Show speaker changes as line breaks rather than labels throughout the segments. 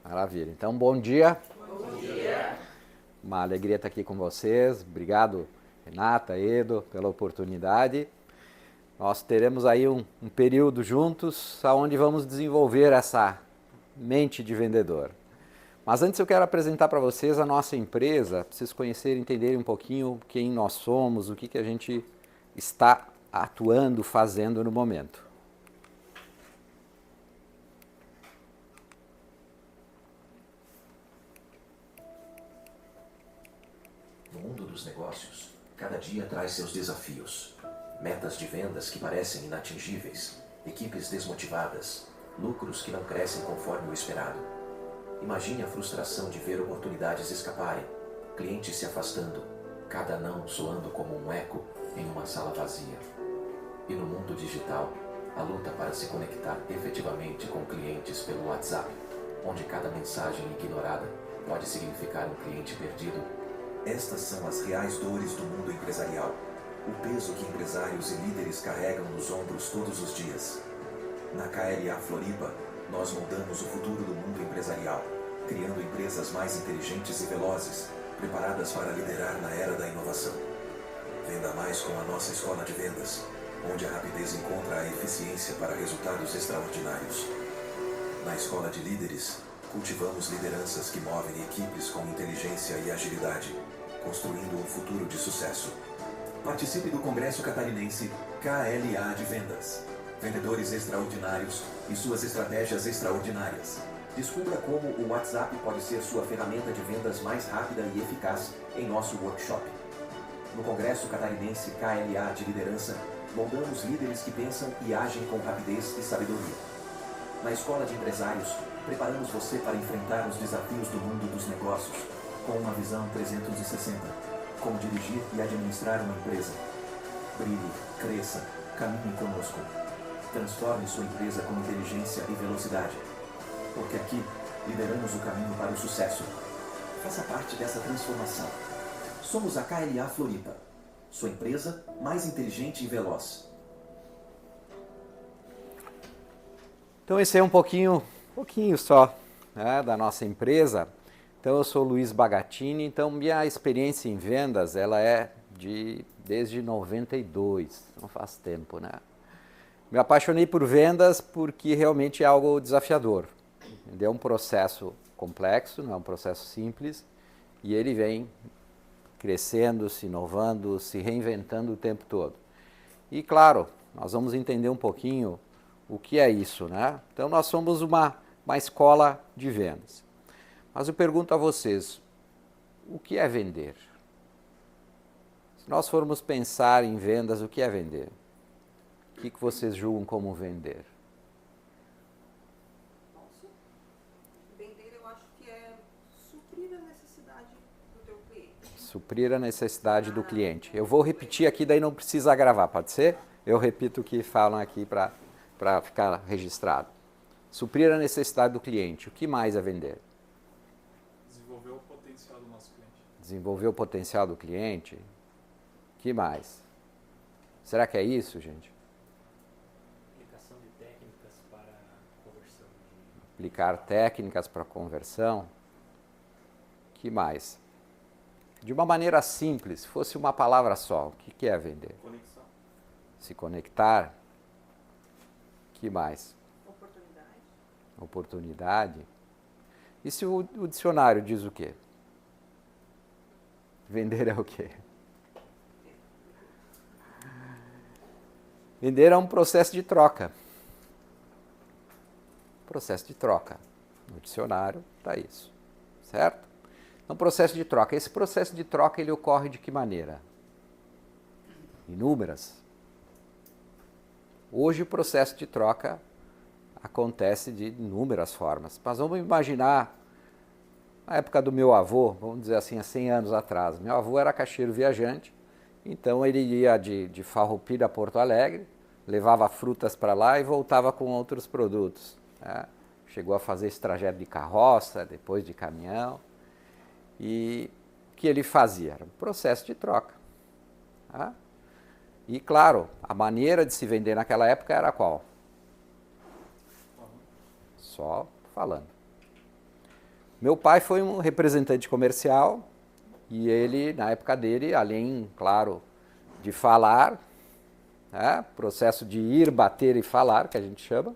Maravilha. Então, bom dia.
Bom dia.
Uma alegria estar aqui com vocês. Obrigado, Renata, Edo, pela oportunidade. Nós teremos aí um período juntos onde vamos desenvolver essa mente de vendedor. Mas antes eu quero apresentar para vocês a nossa empresa, para vocês conhecerem, entenderem um pouquinho quem nós somos, o que a gente está atuando, fazendo no momento.
No mundo dos negócios, cada dia traz seus desafios. Metas de vendas que parecem inatingíveis, equipes desmotivadas, lucros que não crescem conforme o esperado. Imagine a frustração de ver oportunidades escaparem, clientes se afastando, cada não soando como um eco em uma sala vazia. E no mundo digital, a luta para se conectar efetivamente com clientes pelo WhatsApp, onde cada mensagem ignorada pode significar um cliente perdido. Estas são as reais dores do mundo empresarial. O peso que empresários e líderes carregam nos ombros todos os dias. Na KLA Floripa, nós moldamos o futuro do mundo empresarial, criando empresas mais inteligentes e velozes, preparadas para liderar na era da inovação. Venda mais com a nossa escola de vendas, onde a rapidez encontra a eficiência para resultados extraordinários. Na escola de líderes, cultivamos lideranças que movem equipes com inteligência e agilidade, construindo um futuro de sucesso. Participe do Congresso Catarinense KLA de Vendas. Vendedores extraordinários e suas estratégias extraordinárias. Descubra como o WhatsApp pode ser sua ferramenta de vendas mais rápida e eficaz em nosso workshop. No Congresso Catarinense KLA de Liderança, moldamos líderes que pensam e agem com rapidez e sabedoria. Na Escola de Empresários, preparamos você para enfrentar os desafios do mundo dos negócios, com uma visão 360, como dirigir e administrar uma empresa. Brilhe, cresça, caminhe conosco. Transforme sua empresa com inteligência e velocidade. Porque aqui, lideramos o caminho para o sucesso. Faça parte dessa transformação. Somos a KLA Floripa, sua empresa mais inteligente e veloz.
Então esse é um pouquinho só, né, da nossa empresa. Então eu sou Luiz Bagatini, então minha experiência em vendas ela é desde 92, não faz tempo, né? Me apaixonei por vendas porque realmente é algo desafiador. É um processo complexo, não é um processo simples, e ele vem crescendo, se inovando, se reinventando o tempo todo. E claro, nós vamos entender um pouquinho o que é isso, né? Então nós somos uma escola de vendas. Mas eu pergunto a vocês, o que é vender? Se nós formos pensar em vendas, o que é vender? O que vocês julgam como vender?
Vender eu acho que é suprir a necessidade do teu cliente.
Suprir a necessidade do cliente. Eu vou repetir aqui, daí não precisa gravar, pode ser? Eu repito o que falam aqui para ficar registrado. Suprir a necessidade do cliente. O que mais é vender?
Desenvolver o potencial do nosso cliente.
Desenvolver o potencial do cliente. O que mais? Será que é isso, gente?
Aplicação de técnicas para conversão.
Aplicar técnicas para conversão. O que mais? De uma maneira simples, se fosse uma palavra só, o que é vender?
Conexão.
Se conectar. O que mais?
Oportunidade.
Oportunidade. E se o dicionário diz o quê? Vender é o quê? Vender é um processo de troca. Processo de troca. No dicionário está isso. Certo? Então, processo de troca. Esse processo de troca ele ocorre de que maneira? Inúmeras. Hoje o processo de troca acontece de inúmeras formas. Mas vamos imaginar a época do meu avô, vamos dizer assim, há 100 anos atrás. Meu avô era caixeiro viajante, então ele ia de Farroupilha a Porto Alegre, levava frutas para lá e voltava com outros produtos, né? Chegou a fazer esse trajeto de carroça, depois de caminhão. E o que ele fazia? Era um processo de troca. Tá? E, claro, a maneira de se vender naquela época era qual? Só falando. Meu pai foi um representante comercial e ele, na época dele, além, claro, de falar, né, processo de ir, bater e falar, que a gente chama,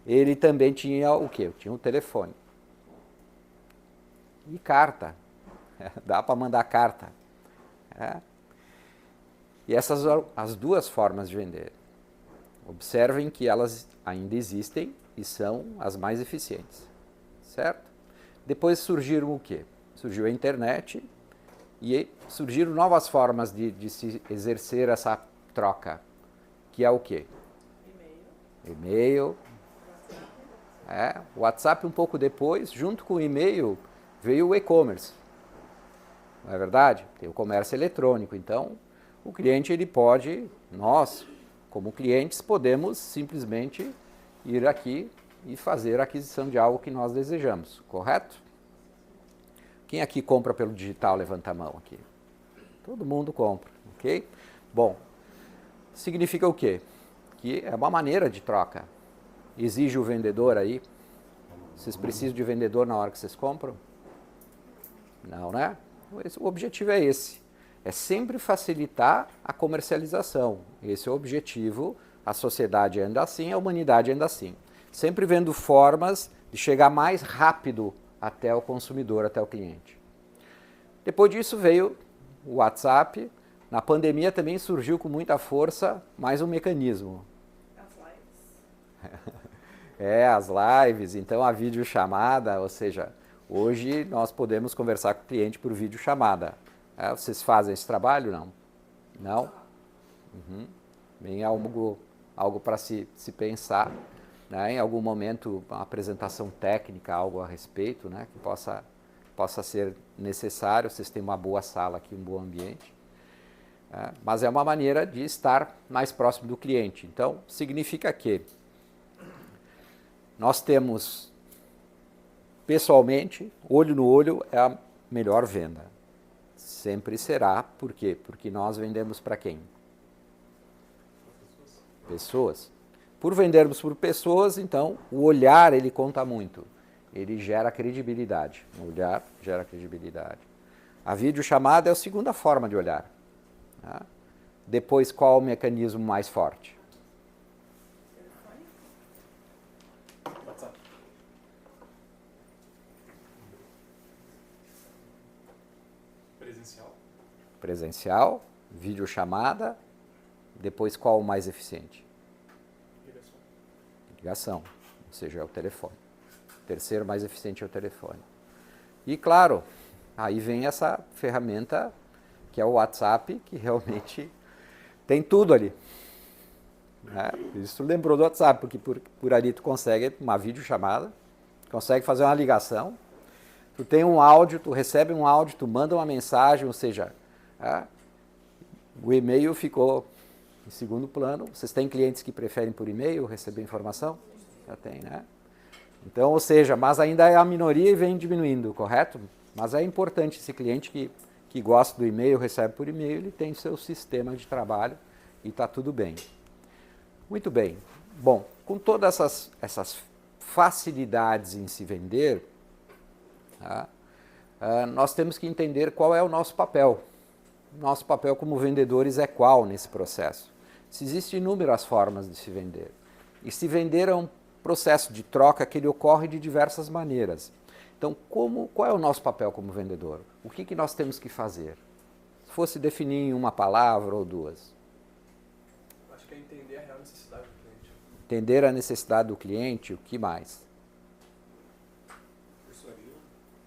ele também tinha o quê? Tinha um telefone. E carta. Dá para mandar carta. E essas são as duas formas de vender. Observem que elas ainda existem e são as mais eficientes. Certo? Depois surgiram o quê? Surgiu a internet e surgiram novas formas de se exercer essa troca, que é o quê? E-mail. WhatsApp um pouco depois, junto com o e-mail, veio o e-commerce. Não é verdade? Tem o comércio eletrônico. Então, o cliente ele pode, nós, como clientes, podemos simplesmente ir aqui e fazer a aquisição de algo que nós desejamos, correto? Quem aqui compra pelo digital, levanta a mão aqui. Todo mundo compra, ok? Bom, significa o quê? Que é uma maneira de troca. Exige o vendedor aí? Vocês precisam de vendedor na hora que vocês compram? Não, né? O objetivo é esse. É sempre facilitar a comercialização. Esse é o objetivo. A sociedade anda assim, a humanidade anda assim. Sempre vendo formas de chegar mais rápido até o consumidor, até o cliente. Depois disso veio o WhatsApp. Na pandemia também surgiu com muita força mais um mecanismo. As lives, então a videochamada, ou seja, hoje nós podemos conversar com o cliente por videochamada. Vocês fazem esse trabalho? Não? Não? Bem, algo para se pensar, né? Em algum momento, uma apresentação técnica, algo a respeito, né? Que possa ser necessário, vocês têm uma boa sala aqui, um bom ambiente. Mas é uma maneira de estar mais próximo do cliente. Então, significa que nós temos, pessoalmente, olho no olho é a melhor venda. Sempre será. Por quê? Porque nós vendemos para quem? Pessoas. Por vendermos por pessoas, então, o olhar ele conta muito. Ele gera credibilidade. O olhar gera credibilidade. A videochamada é a segunda forma de olhar. Depois, qual o mecanismo mais forte?
WhatsApp. Presencial.
Presencial, videochamada. Depois, qual o mais eficiente?
Ligação.
Ligação, ou seja, é o telefone. O terceiro mais eficiente é o telefone. E, claro, aí vem essa ferramenta que é o WhatsApp, que realmente tem tudo ali. Isso lembrou do WhatsApp, porque por ali tu consegue uma videochamada, consegue fazer uma ligação, tu tem um áudio, tu recebe um áudio, tu manda uma mensagem, ou seja, o e-mail ficou em segundo plano. Vocês têm clientes que preferem por e-mail receber informação? Já tem, né? Então, ou seja, mas ainda é a minoria e vem diminuindo, correto? Mas é importante esse cliente que gosta do e-mail, recebe por e-mail, ele tem seu sistema de trabalho e está tudo bem. Muito bem. Bom, com todas essas facilidades em se vender, nós temos que entender qual é o nosso papel. Nosso papel como vendedores é qual nesse processo? Existem inúmeras formas de se vender. E se vender é um processo de troca que ele ocorre de diversas maneiras. Então, qual é o nosso papel como vendedor? O que nós temos que fazer? Se fosse definir em uma palavra ou duas.
Acho que é entender a real necessidade do cliente.
Entender a necessidade do cliente, o que mais?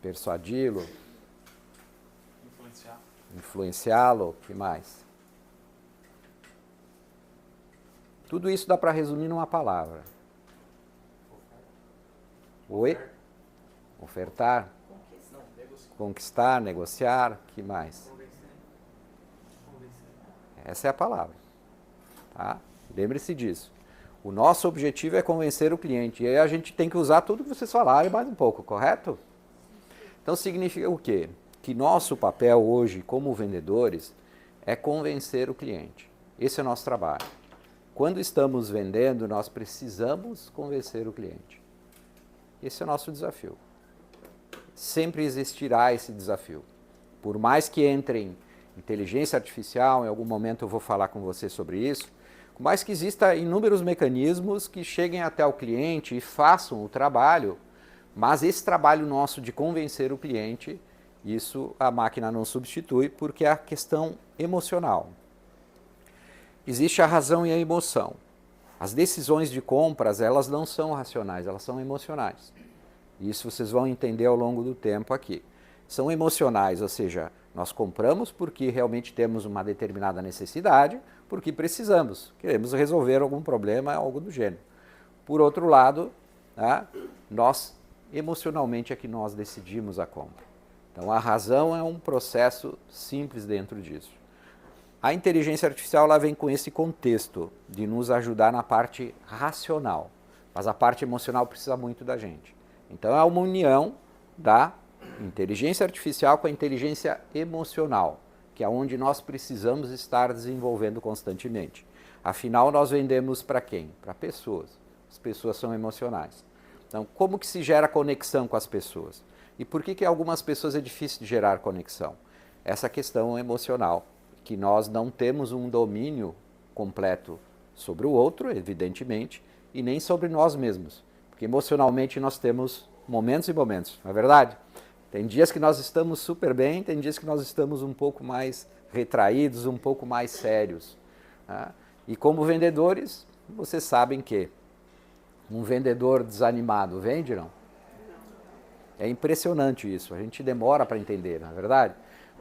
Persuadi-lo. Influenciá-lo, o que mais? Tudo isso dá para resumir numa palavra. Oi? Ofertar. Conquistar, negociar, o que mais? Essa é a palavra. Tá? Lembre-se disso. O nosso objetivo é convencer o cliente. E aí a gente tem que usar tudo que vocês falaram e mais um pouco, correto? Então significa o quê? Que nosso papel hoje, como vendedores, é convencer o cliente. Esse é o nosso trabalho. Quando estamos vendendo, nós precisamos convencer o cliente. Esse é o nosso desafio. sempre existirá esse desafio. Por mais que entrem inteligência artificial, em algum momento eu vou falar com você sobre isso, por mais que exista inúmeros mecanismos que cheguem até o cliente e façam o trabalho, mas esse trabalho nosso de convencer o cliente, isso a máquina não substitui, porque é a questão emocional. Existe a razão e a emoção. As decisões de compras, elas não são racionais, elas são emocionais. Isso vocês vão entender ao longo do tempo aqui. São emocionais, ou seja, nós compramos porque realmente temos uma determinada necessidade, porque precisamos, queremos resolver algum problema, algo do gênero. Por outro lado, nós emocionalmente é que nós decidimos a compra. Então a razão é um processo simples dentro disso. A inteligência artificial ela vem com esse contexto de nos ajudar na parte racional, mas a parte emocional precisa muito da gente. Então é uma união da inteligência artificial com a inteligência emocional, que é onde nós precisamos estar desenvolvendo constantemente. Afinal, nós vendemos para quem? Para pessoas. As pessoas são emocionais. Então, como que se gera conexão com as pessoas? E por que algumas pessoas é difícil de gerar conexão? Essa questão emocional, que nós não temos um domínio completo sobre o outro, evidentemente, e nem sobre nós mesmos. Porque emocionalmente nós temos momentos e momentos, não é verdade? Tem dias que nós estamos super bem, tem dias que nós estamos um pouco mais retraídos, um pouco mais sérios. Tá? E como vendedores, vocês sabem que um vendedor desanimado vende, não? É impressionante isso, a gente demora para entender, não é verdade?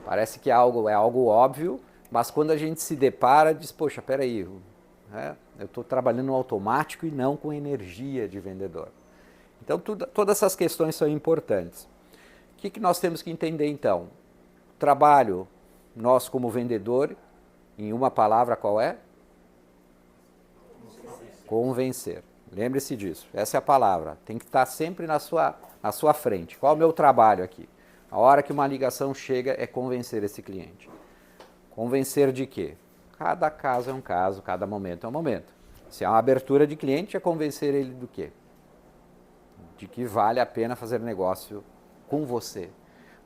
Parece que é algo óbvio, mas quando a gente se depara, diz, poxa, peraí, eu estou trabalhando no automático e não com energia de vendedor. Então, todas essas questões são importantes. O que nós temos que entender, então? Trabalho, nós como vendedor, em uma palavra qual é? Convencer. Lembre-se disso, essa é a palavra. Tem que estar sempre na sua frente. Qual é o meu trabalho aqui? A hora que uma ligação chega é convencer esse cliente. Convencer de quê? Cada caso é um caso, cada momento é um momento. Se é uma abertura de cliente, é convencer ele do quê? De que vale a pena fazer negócio com você.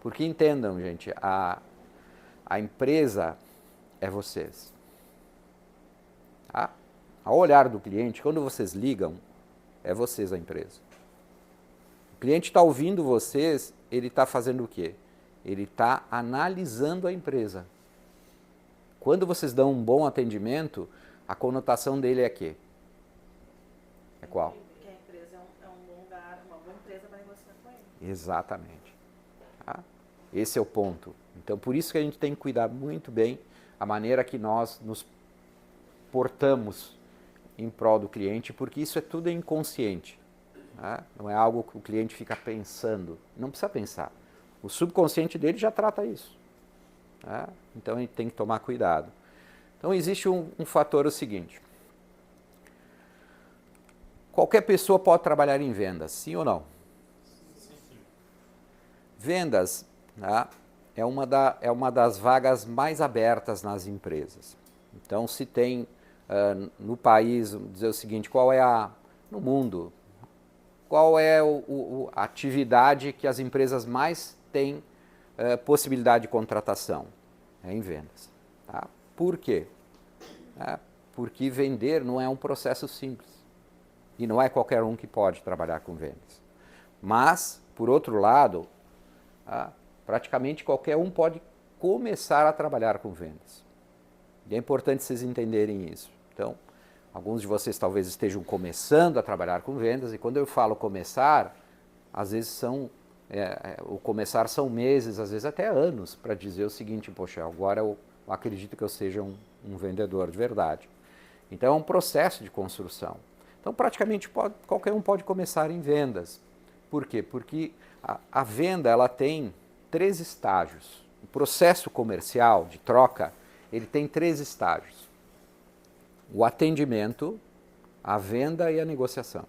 Porque entendam, gente, a empresa é vocês. Tá? Ao olhar do cliente, quando vocês ligam, é vocês a empresa. O cliente está ouvindo vocês, ele está fazendo o quê? Ele está analisando a empresa. Quando vocês dão um bom atendimento, a conotação dele é quê? É qual?
Que a empresa é um bom lugar, uma boa empresa para negociar com ele.
Exatamente. Tá? Esse é o ponto. Então, por isso que a gente tem que cuidar muito bem a maneira que nós nos portamos em prol do cliente, porque isso é tudo inconsciente. Tá? Não é algo que o cliente fica pensando. Não precisa pensar. O subconsciente dele já trata isso. Tá? Então, a gente tem que tomar cuidado. Então, existe um fator o seguinte. Qualquer pessoa pode trabalhar em vendas, sim ou não?
Sim.
Vendas, tá, é uma das vagas mais abertas nas empresas. Então, se tem no país, vamos dizer o seguinte, no mundo, qual é a atividade que as empresas mais têm possibilidade de contratação? É em vendas. Tá? Por quê? Porque vender não é um processo simples. E não é qualquer um que pode trabalhar com vendas. Mas, por outro lado, praticamente qualquer um pode começar a trabalhar com vendas. E é importante vocês entenderem isso. Então, alguns de vocês talvez estejam começando a trabalhar com vendas, e quando eu falo começar, às vezes o começar são meses, às vezes até anos, para dizer o seguinte, poxa, agora eu acredito que eu seja um vendedor de verdade. Então, é um processo de construção. Então, praticamente qualquer um pode começar em vendas. Por quê? Porque a venda ela tem 3 estágios. O processo comercial de troca, ele tem 3 estágios. O atendimento, a venda e a negociação.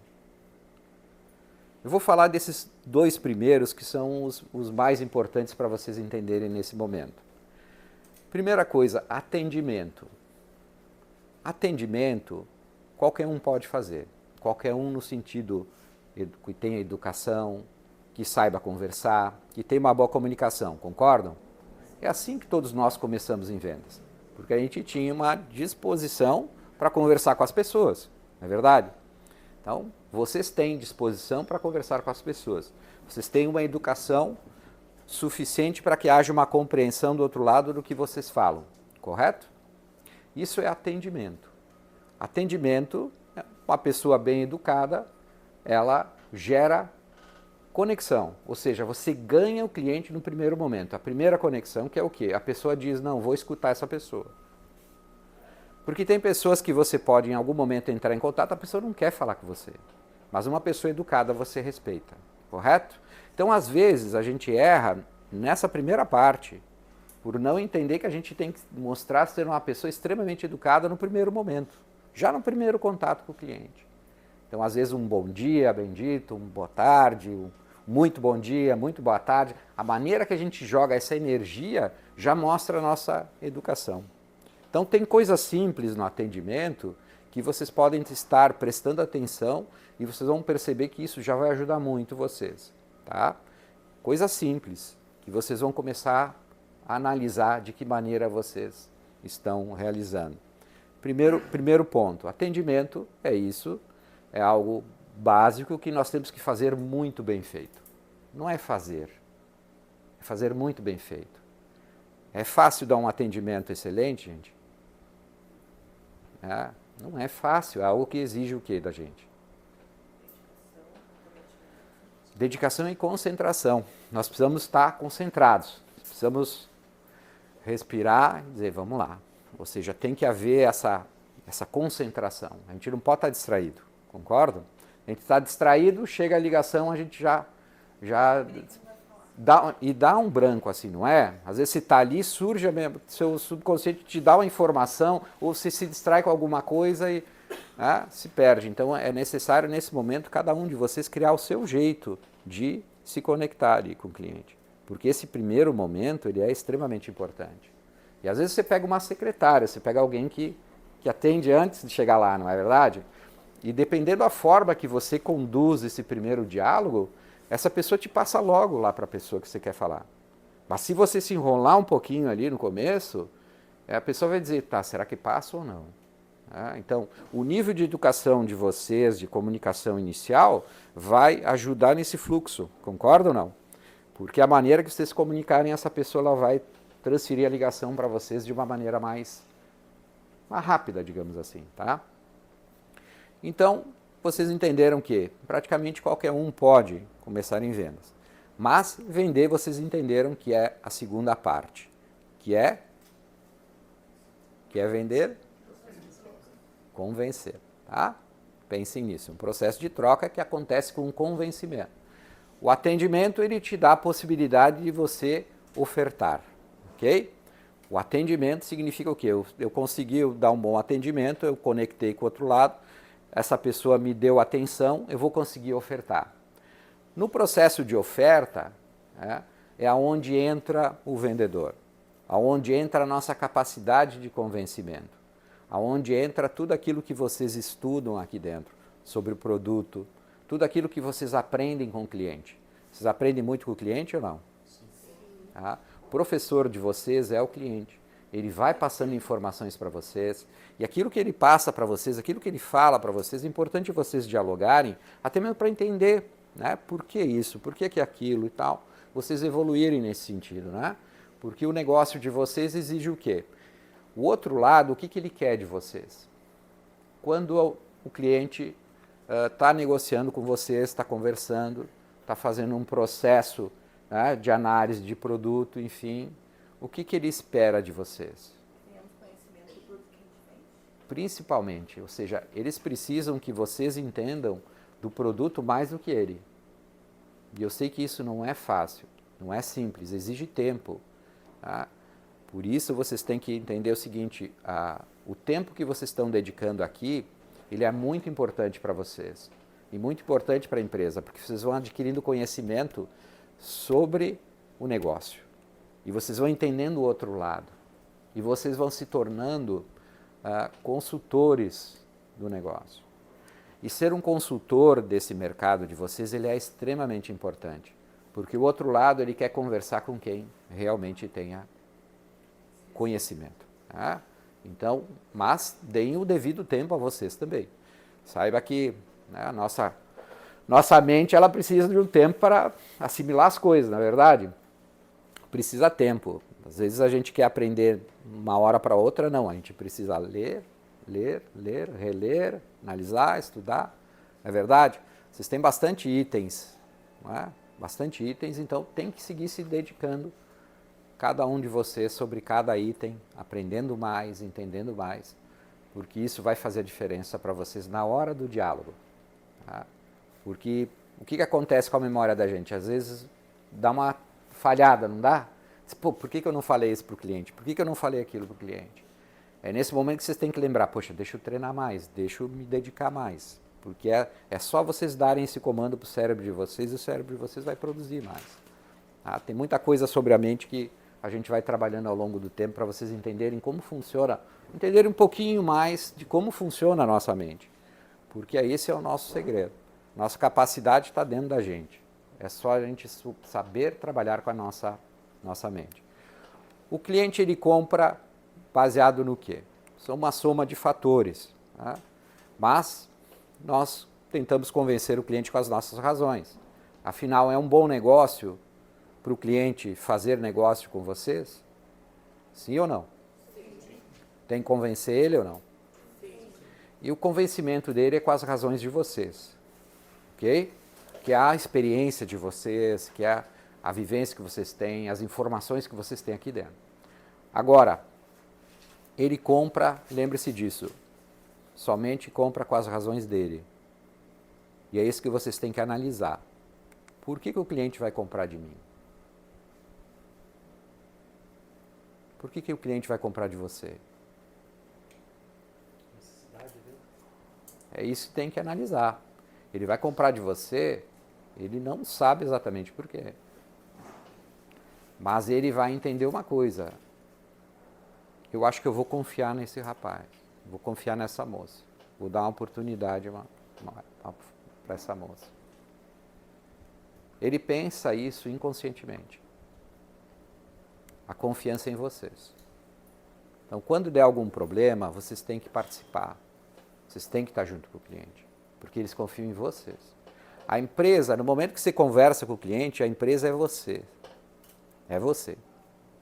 Eu vou falar desses 2 primeiros que são os mais importantes para vocês entenderem nesse momento. Primeira coisa, atendimento. Atendimento, qualquer um pode fazer. Qualquer um no sentido que tenha educação, que saiba conversar, que tenha uma boa comunicação, concordam? É assim que todos nós começamos em vendas, porque a gente tinha uma disposição para conversar com as pessoas, não é verdade? Então, vocês têm disposição para conversar com as pessoas, vocês têm uma educação suficiente para que haja uma compreensão do outro lado do que vocês falam, correto? Isso é atendimento. Atendimento, uma pessoa bem educada, ela gera conexão, ou seja, você ganha o cliente no primeiro momento. A primeira conexão que é o quê? A pessoa diz, não, vou escutar essa pessoa. Porque tem pessoas que você pode em algum momento entrar em contato, a pessoa não quer falar com você. Mas uma pessoa educada você respeita, correto? Então, às vezes, a gente erra nessa primeira parte, por não entender que a gente tem que mostrar ser uma pessoa extremamente educada no primeiro momento, já no primeiro contato com o cliente. Então, às vezes, um bom dia, bendito, um boa tarde, um muito bom dia, muito boa tarde. A maneira que a gente joga essa energia já mostra a nossa educação. Então, tem coisas simples no atendimento que vocês podem estar prestando atenção e vocês vão perceber que isso já vai ajudar muito vocês. Tá? Coisas simples que vocês vão começar a analisar de que maneira vocês estão realizando. Primeiro ponto, atendimento é isso, é algo básico que nós temos que fazer muito bem feito. Não é fazer muito bem feito. É fácil dar um atendimento excelente, gente? Não é fácil, é algo que exige o quê da gente? Dedicação e concentração. Nós precisamos estar concentrados, precisamos respirar e dizer, vamos lá. Ou seja, tem que haver essa concentração. A gente não pode estar distraído, concordam? A gente está distraído, chega a ligação, a gente já dá um branco assim, não é? Às vezes você está ali, surge, seu subconsciente te dá uma informação, ou você se distrai com alguma coisa e se perde. Então é necessário nesse momento cada um de vocês criar o seu jeito de se conectar ali com o cliente. Porque esse primeiro momento ele é extremamente importante. E às vezes você pega uma secretária, você pega alguém que atende antes de chegar lá, não é verdade? E dependendo da forma que você conduz esse primeiro diálogo, essa pessoa te passa logo lá para a pessoa que você quer falar. Mas se você se enrolar um pouquinho ali no começo, a pessoa vai dizer, tá, será que passa ou não? Então, o nível de educação de vocês, de comunicação inicial, vai ajudar nesse fluxo, concorda ou não? Porque a maneira que vocês se comunicarem, essa pessoa ela vai transferir a ligação para vocês de uma maneira mais rápida, digamos assim, tá? Então, vocês entenderam que praticamente qualquer um pode começar em vendas. Mas vender, vocês entenderam que é a segunda parte, que é vender, convencer, tá? Pensem nisso, um processo de troca que acontece com um convencimento. O atendimento, ele te dá a possibilidade de você ofertar, ok? O atendimento significa o quê? Eu consegui dar um bom atendimento, eu conectei com o outro lado, essa pessoa me deu atenção, eu vou conseguir ofertar. No processo de oferta, é aonde entra o vendedor, aonde entra a nossa capacidade de convencimento, aonde entra tudo aquilo que vocês estudam aqui dentro, sobre o produto, tudo aquilo que vocês aprendem com o cliente. Vocês aprendem muito com o cliente ou não? Sim. Tá? O professor de vocês é o cliente. Ele vai passando informações para vocês, e aquilo que ele passa para vocês, aquilo que ele fala para vocês, é importante vocês dialogarem, até mesmo para entender, né, por que isso, por que aquilo e tal, vocês evoluírem nesse sentido, né? Porque o negócio de vocês exige o quê? O outro lado, o que ele quer de vocês? Quando o cliente está negociando com vocês, está conversando, está fazendo um processo, né, de análise de produto, enfim, o que ele espera de vocês?
Tenhamos conhecimento do produto que a gente vende.
Principalmente, ou seja, eles precisam que vocês entendam do produto mais do que ele. E eu sei que isso não é fácil, não é simples, exige tempo. Tá? Por isso vocês têm que entender o seguinte, o tempo que vocês estão dedicando aqui, ele é muito importante para vocês e muito importante para a empresa, porque vocês vão adquirindo conhecimento sobre o negócio e vocês vão entendendo o outro lado e vocês vão se tornando consultores do negócio. E ser um consultor desse mercado de vocês, ele é extremamente importante, Porque o outro lado, ele quer conversar com quem realmente tenha conhecimento. Tá? Então, mas deem o devido tempo a vocês também. Saiba que, né, a nossa mente, ela precisa de um tempo para assimilar as coisas, na verdade. Precisa tempo. Às vezes a gente quer aprender uma hora para outra, não. A gente precisa ler, reler, analisar, estudar. Não é verdade? Vocês têm bastante itens, não é? Bastante itens, então tem que seguir se dedicando, cada um de vocês, sobre cada item, aprendendo mais, entendendo mais, porque isso vai fazer a diferença para vocês na hora do diálogo. Tá? Porque o que acontece com a memória da gente? Às vezes dá uma falhada, não dá? Pô, por que eu não falei isso para o cliente? Por que eu não falei aquilo para o cliente? É nesse momento que vocês têm que lembrar, poxa, deixa eu treinar mais, deixa eu me dedicar mais. Porque é só vocês darem esse comando para o cérebro de vocês e o cérebro de vocês vai produzir mais. Tá? Tem muita coisa sobre a mente que a gente vai trabalhando ao longo do tempo para vocês entenderem como funciona, entenderem um pouquinho mais de como funciona a nossa mente. Porque esse é o nosso segredo. Nossa capacidade está dentro da gente. É só a gente saber trabalhar com a nossa mente. O cliente, ele compra baseado no quê? São uma soma de fatores. Tá? Mas nós tentamos convencer o cliente com as nossas razões. Afinal, é um bom negócio para o cliente fazer negócio com vocês? Sim ou não? Sim. Tem que convencer ele ou não? Sim. E o convencimento dele é com as razões de vocês. Ok? Que é a experiência de vocês, que é a vivência que vocês têm, as informações que vocês têm aqui dentro. Agora, ele compra, lembre-se disso, somente compra com as razões dele. E é isso que vocês têm que analisar. Por que o cliente vai comprar de mim? Por que o cliente vai comprar de você?
Necessidade dele.
É isso que tem que analisar. Ele vai comprar de você, ele não sabe exatamente por quê. Mas ele vai entender uma coisa. Eu acho que eu vou confiar nesse rapaz. Vou confiar nessa moça. Vou dar uma oportunidade para essa moça. Ele pensa isso inconscientemente. A confiança em vocês. Então, quando der algum problema, vocês têm que participar. Vocês têm que estar junto com o cliente. Porque eles confiam em vocês. A empresa, no momento que você conversa com o cliente, a empresa é você. É você.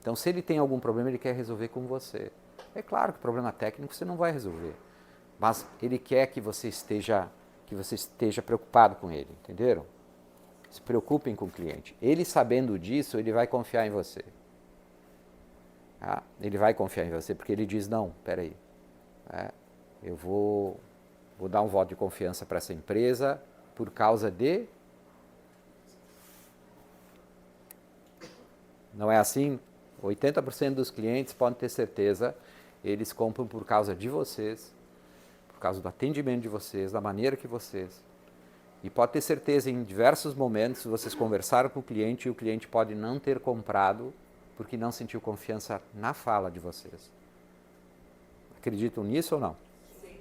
Então, se ele tem algum problema, ele quer resolver com você. É claro que problema técnico você não vai resolver. Mas ele quer que você esteja preocupado com ele, entenderam? Se preocupem com o cliente. Ele sabendo disso, ele vai confiar em você. Ele vai confiar em você, porque ele diz, não, peraí, eu vou dar um voto de confiança para essa empresa por causa de... Não é assim? 80% dos clientes, podem ter certeza, eles compram por causa de vocês, por causa do atendimento de vocês, da maneira que vocês... E pode ter certeza, em diversos momentos, vocês conversaram com o cliente e o cliente pode não ter comprado porque não sentiu confiança na fala de vocês. Acreditam nisso ou não? Sim.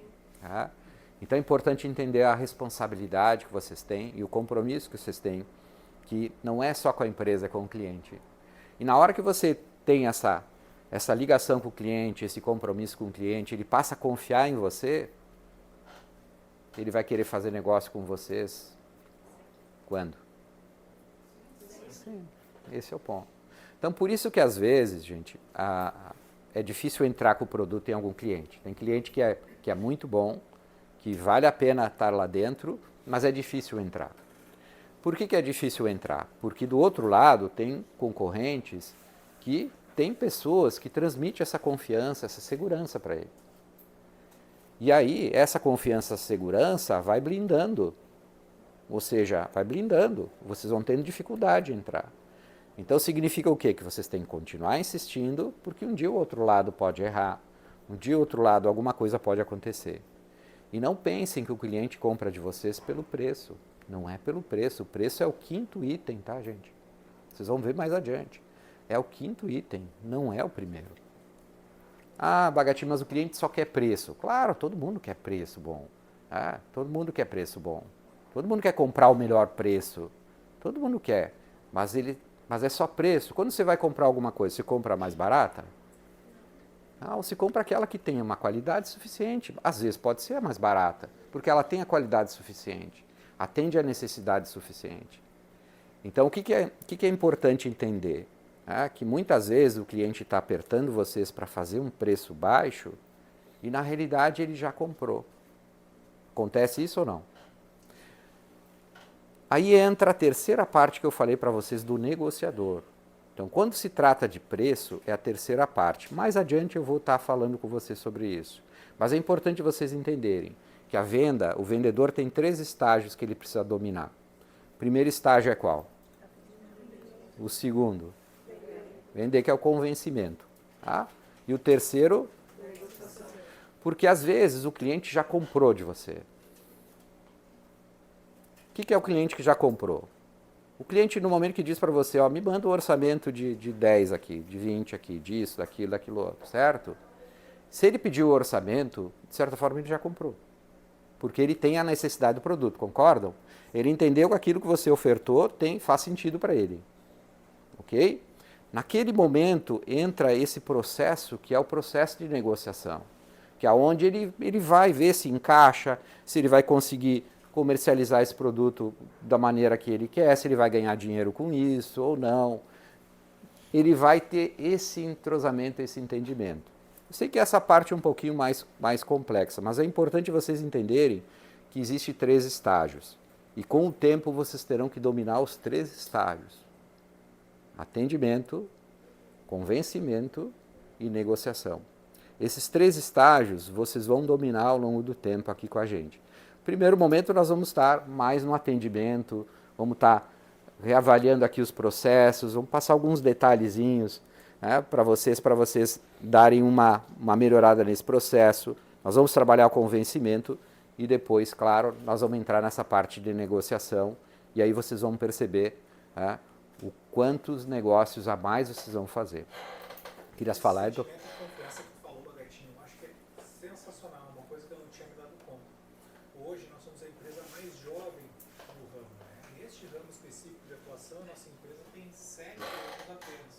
Então é importante entender a responsabilidade que vocês têm e o compromisso que vocês têm, que não é só com a empresa, é com o cliente. E na hora que você tem essa ligação com o cliente, esse compromisso com o cliente, ele passa a confiar em você, ele vai querer fazer negócio com vocês quando? Sim. Esse é o ponto. Então, por isso que às vezes, gente, é difícil entrar com o produto em algum cliente. Tem cliente que é muito bom, que vale a pena estar lá dentro, mas é difícil entrar. Por que é difícil entrar? Porque do outro lado tem concorrentes que tem pessoas que transmitem essa confiança, essa segurança para ele. E aí, essa confiança, essa segurança vai blindando. Ou seja, vai blindando. Vocês vão tendo dificuldade em entrar. Então significa o quê? Que vocês têm que continuar insistindo, porque um dia o outro lado pode errar, um dia o outro lado alguma coisa pode acontecer. E não pensem que o cliente compra de vocês pelo preço. Não é pelo preço. O preço é o 5º item, tá, gente? Vocês vão ver mais adiante. É o 5º item, não é o primeiro. Bagatinho, mas o cliente só quer preço. Claro, todo mundo quer preço bom. Todo mundo quer preço bom. Todo mundo quer comprar o melhor preço. Todo mundo quer. Mas é só preço. Quando você vai comprar alguma coisa, você compra mais barata? Não, você compra aquela que tem uma qualidade suficiente. Às vezes pode ser a mais barata, porque ela tem a qualidade suficiente, atende a necessidade suficiente. Então, o que é importante entender? É que muitas vezes o cliente está apertando vocês para fazer um preço baixo e, na realidade, ele já comprou. Acontece isso ou não? Aí entra a terceira parte que eu falei para vocês do negociador. Então, quando se trata de preço, é a terceira parte. Mais adiante eu vou estar falando com vocês sobre isso. Mas é importante vocês entenderem que a venda, o vendedor tem 3 estágios que ele precisa dominar. O primeiro estágio é qual? O segundo? Vender, que é o convencimento. Tá? E o terceiro? Porque às vezes o cliente já comprou de você. O que é o cliente que já comprou? O cliente, no momento que diz para você, ó, me manda um orçamento de 10 aqui, de 20 aqui, disso, daquilo outro, certo? Se ele pediu o orçamento, de certa forma ele já comprou. Porque ele tem a necessidade do produto, concordam? Ele entendeu que aquilo que você ofertou faz sentido para ele. Ok? Naquele momento entra esse processo que é o processo de negociação. Que é onde ele vai ver se encaixa, se ele vai conseguir comercializar esse produto da maneira que ele quer, se ele vai ganhar dinheiro com isso ou não. Ele vai ter esse entrosamento, esse entendimento. Eu sei que essa parte é um pouquinho mais complexa, mas é importante vocês entenderem que existe 3 estágios. E com o tempo vocês terão que dominar os 3 estágios. Atendimento, convencimento e negociação. Esses 3 estágios vocês vão dominar ao longo do tempo aqui com a gente. Primeiro momento nós vamos estar mais no atendimento, vamos estar reavaliando aqui os processos, vamos passar alguns detalhezinhos, né, para vocês darem uma melhorada nesse processo. Nós vamos trabalhar o convencimento e depois, claro, nós vamos entrar nessa parte de negociação e aí vocês vão perceber, né, o quantos negócios a mais vocês vão fazer. Querias falar, Edu?
Confiança que tu falou, Bagatinho, eu acho que é sensacional, uma coisa que eu não tinha me dado conta. Hoje nós somos a empresa mais jovem no ramo, né? Neste ramo específico de atuação, nossa empresa tem 7 anos apenas.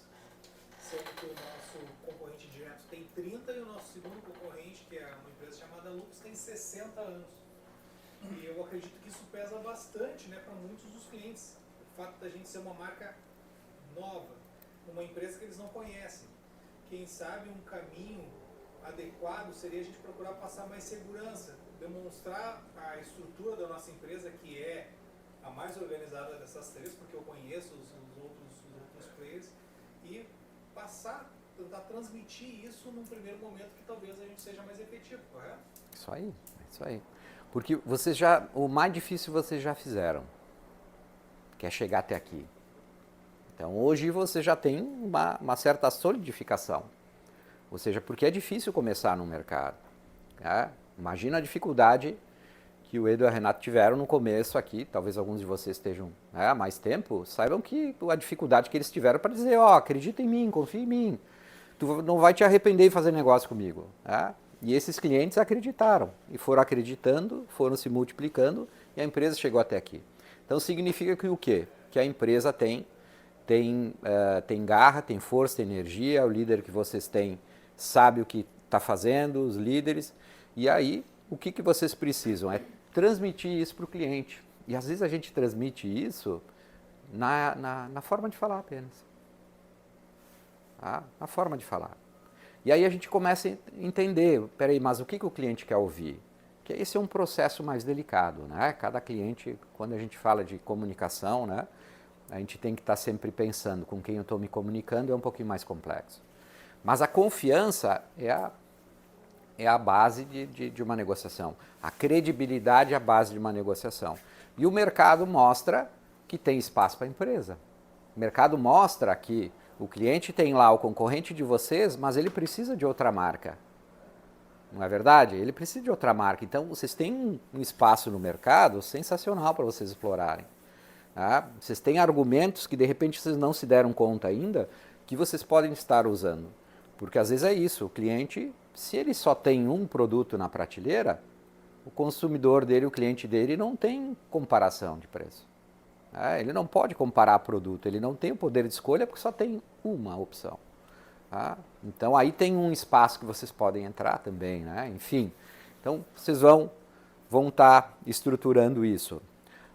Sendo que o nosso concorrente direto tem 30 e o nosso segundo concorrente, que é uma empresa chamada Lux, tem 60 anos. E eu acredito que isso pesa bastante, né, para muitos dos clientes. O fato da gente ser uma marca nova, uma empresa que eles não conhecem. Quem sabe um caminho adequado seria a gente procurar passar mais segurança, demonstrar a estrutura da nossa empresa, que é a mais organizada dessas 3, porque eu conheço os outros players, e tentar transmitir isso num primeiro momento que talvez a gente seja mais efetivo, correto?
Isso aí. Porque o mais difícil vocês já fizeram, que é chegar até aqui. Então hoje você já tem uma certa solidificação. Ou seja, porque é difícil começar no mercado. Né? Imagina a dificuldade que o Edu e a Renata tiveram no começo aqui, talvez alguns de vocês estejam, né, há mais tempo, saibam que a dificuldade que eles tiveram para dizer, ó, acredita em mim, confia em mim, tu não vai te arrepender de fazer negócio comigo. Né? E esses clientes acreditaram, e foram acreditando, foram se multiplicando, e a empresa chegou até aqui. Então significa que o quê? Que a empresa tem garra, tem força, tem energia, o líder que vocês têm sabe o que está fazendo, os líderes, e aí o que vocês precisam? É transmitir isso para o cliente. E às vezes a gente transmite isso na forma de falar apenas. Tá? Na forma de falar. E aí a gente começa a entender, peraí, mas o que o cliente quer ouvir? Que esse é um processo mais delicado, né? Cada cliente, quando a gente fala de comunicação, né, a gente tem que estar sempre pensando com quem eu estou me comunicando, é um pouquinho mais complexo. Mas a confiança é a base de uma negociação. A credibilidade é a base de uma negociação. E o mercado mostra que tem espaço para a empresa. O mercado mostra que o cliente tem lá o concorrente de vocês, mas ele precisa de outra marca. Não é verdade? Ele precisa de outra marca. Então, vocês têm um espaço no mercado sensacional para vocês explorarem. Tá? Vocês têm argumentos que, de repente, vocês não se deram conta ainda, que vocês podem estar usando. Porque, às vezes, é isso. O cliente, se ele só tem um produto na prateleira, o consumidor dele, o cliente dele, não tem comparação de preço. Ele não pode comparar produto, ele não tem o poder de escolha porque só tem uma opção. Tá? Então aí tem um espaço que vocês podem entrar também, né? Enfim, então vocês vão estar estruturando isso.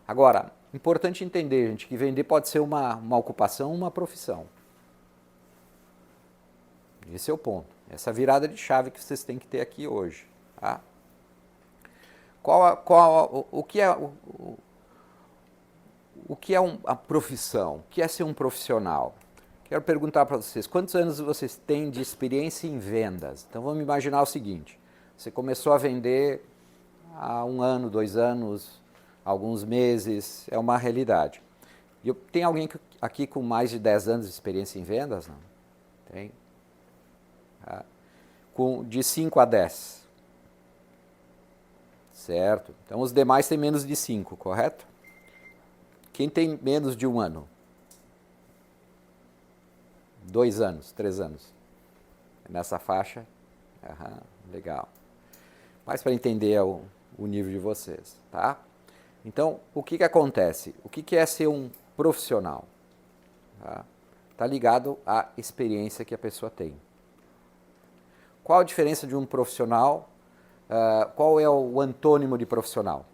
Agora, importante entender, gente, que vender pode ser uma ocupação, uma profissão. Esse é o ponto. Essa virada de chave que vocês têm que ter aqui hoje. Tá? O que é a profissão? O que é ser um profissional? Quero perguntar para vocês, quantos anos vocês têm de experiência em vendas? Então vamos imaginar o seguinte, você começou a vender há 1 ano, 2 anos, alguns meses, é uma realidade. Tem alguém aqui com mais de 10 anos de experiência em vendas? Não? Tem? De 5 a 10. Certo? Então os demais têm menos de 5, correto? Quem tem menos de 1 ano? 2 anos, 3 anos. Nessa faixa? Legal. Mas para entender o nível de vocês, tá? Então, o que acontece? O que é ser um profissional? Tá ligado à experiência que a pessoa tem. Qual a diferença de um profissional? Qual é o antônimo de profissional?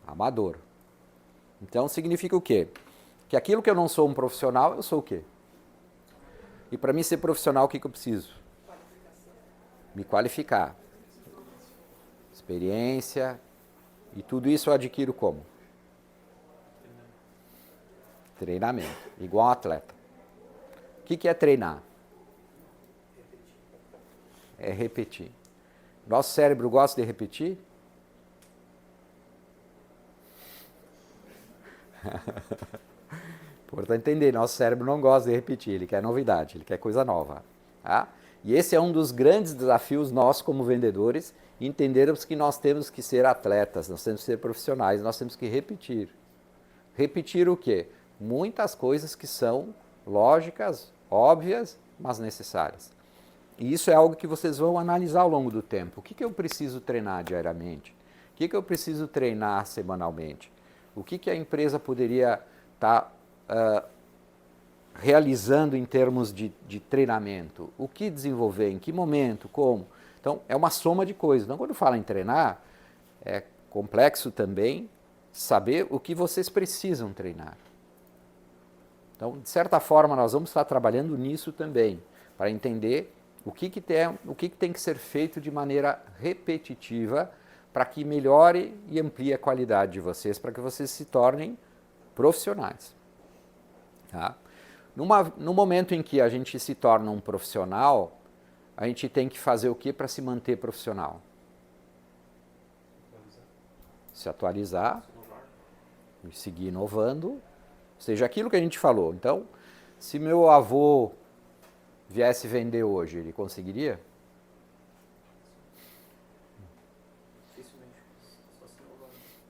Amador. Então, significa o quê? Que aquilo que eu não sou um profissional, eu sou o quê? E para mim ser profissional, o que eu preciso? Me qualificar. Experiência. E tudo isso eu adquiro como? Treinamento. Igual um atleta. O que é treinar? É repetir. Nosso cérebro gosta de repetir? Importante entender, nosso cérebro não gosta de repetir, ele quer novidade, ele quer coisa nova. Tá? E esse é um dos grandes desafios nossos como vendedores, entendermos que nós temos que ser atletas, nós temos que ser profissionais, nós temos que repetir. Repetir o quê? Muitas coisas que são lógicas, óbvias, mas necessárias. E isso é algo que vocês vão analisar ao longo do tempo. O que eu preciso treinar diariamente? O que eu preciso treinar semanalmente? O que a empresa poderia estar realizando em termos de treinamento? O que desenvolver? Em que momento? Como? Então, é uma soma de coisas. Então, quando fala em treinar, é complexo também saber o que vocês precisam treinar. Então, de certa forma, nós vamos estar trabalhando nisso também, para entender o que tem que ser feito de maneira repetitiva para que melhore e amplie a qualidade de vocês, para que vocês se tornem profissionais. Tá? No momento em que a gente se torna um profissional, a gente tem que fazer o que para se manter profissional? Se atualizar, e seguir inovando, ou seja, aquilo que a gente falou. Então, se meu avô viesse vender hoje, ele conseguiria?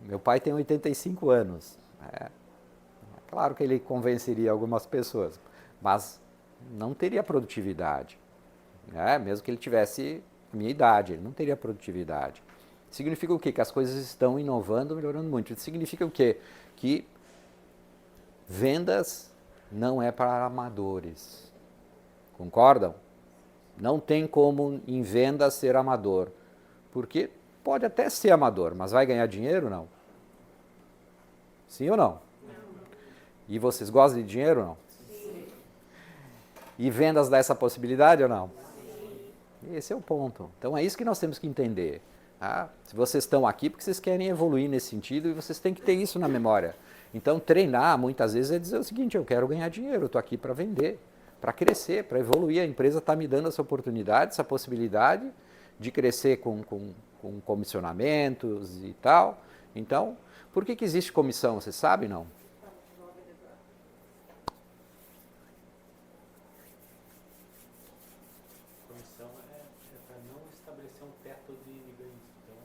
Meu pai tem 85 anos. Claro que ele convenceria algumas pessoas, mas não teria produtividade. Mesmo que ele tivesse a minha idade, ele não teria produtividade. Significa o quê? Que as coisas estão inovando, melhorando muito. Significa o quê? Que vendas não é para amadores. Concordam? Não tem como em vendas ser amador. Porque pode até ser amador, mas vai ganhar dinheiro ou não? Sim ou não? E vocês gostam de dinheiro ou não? Sim. E vendas dá essa possibilidade ou não? Sim. Esse é o ponto. Então é isso que nós temos que entender. Tá? Se vocês estão aqui porque vocês querem evoluir nesse sentido e vocês têm que ter isso na memória. Então treinar muitas vezes é dizer o seguinte, eu quero ganhar dinheiro, eu estou aqui para vender, para crescer, para evoluir. A empresa está me dando essa oportunidade, essa possibilidade de crescer com comissionamentos e tal. Então, por que existe comissão? Você sabe, não?
Comissão é para não estabelecer um teto de ganhos. Então,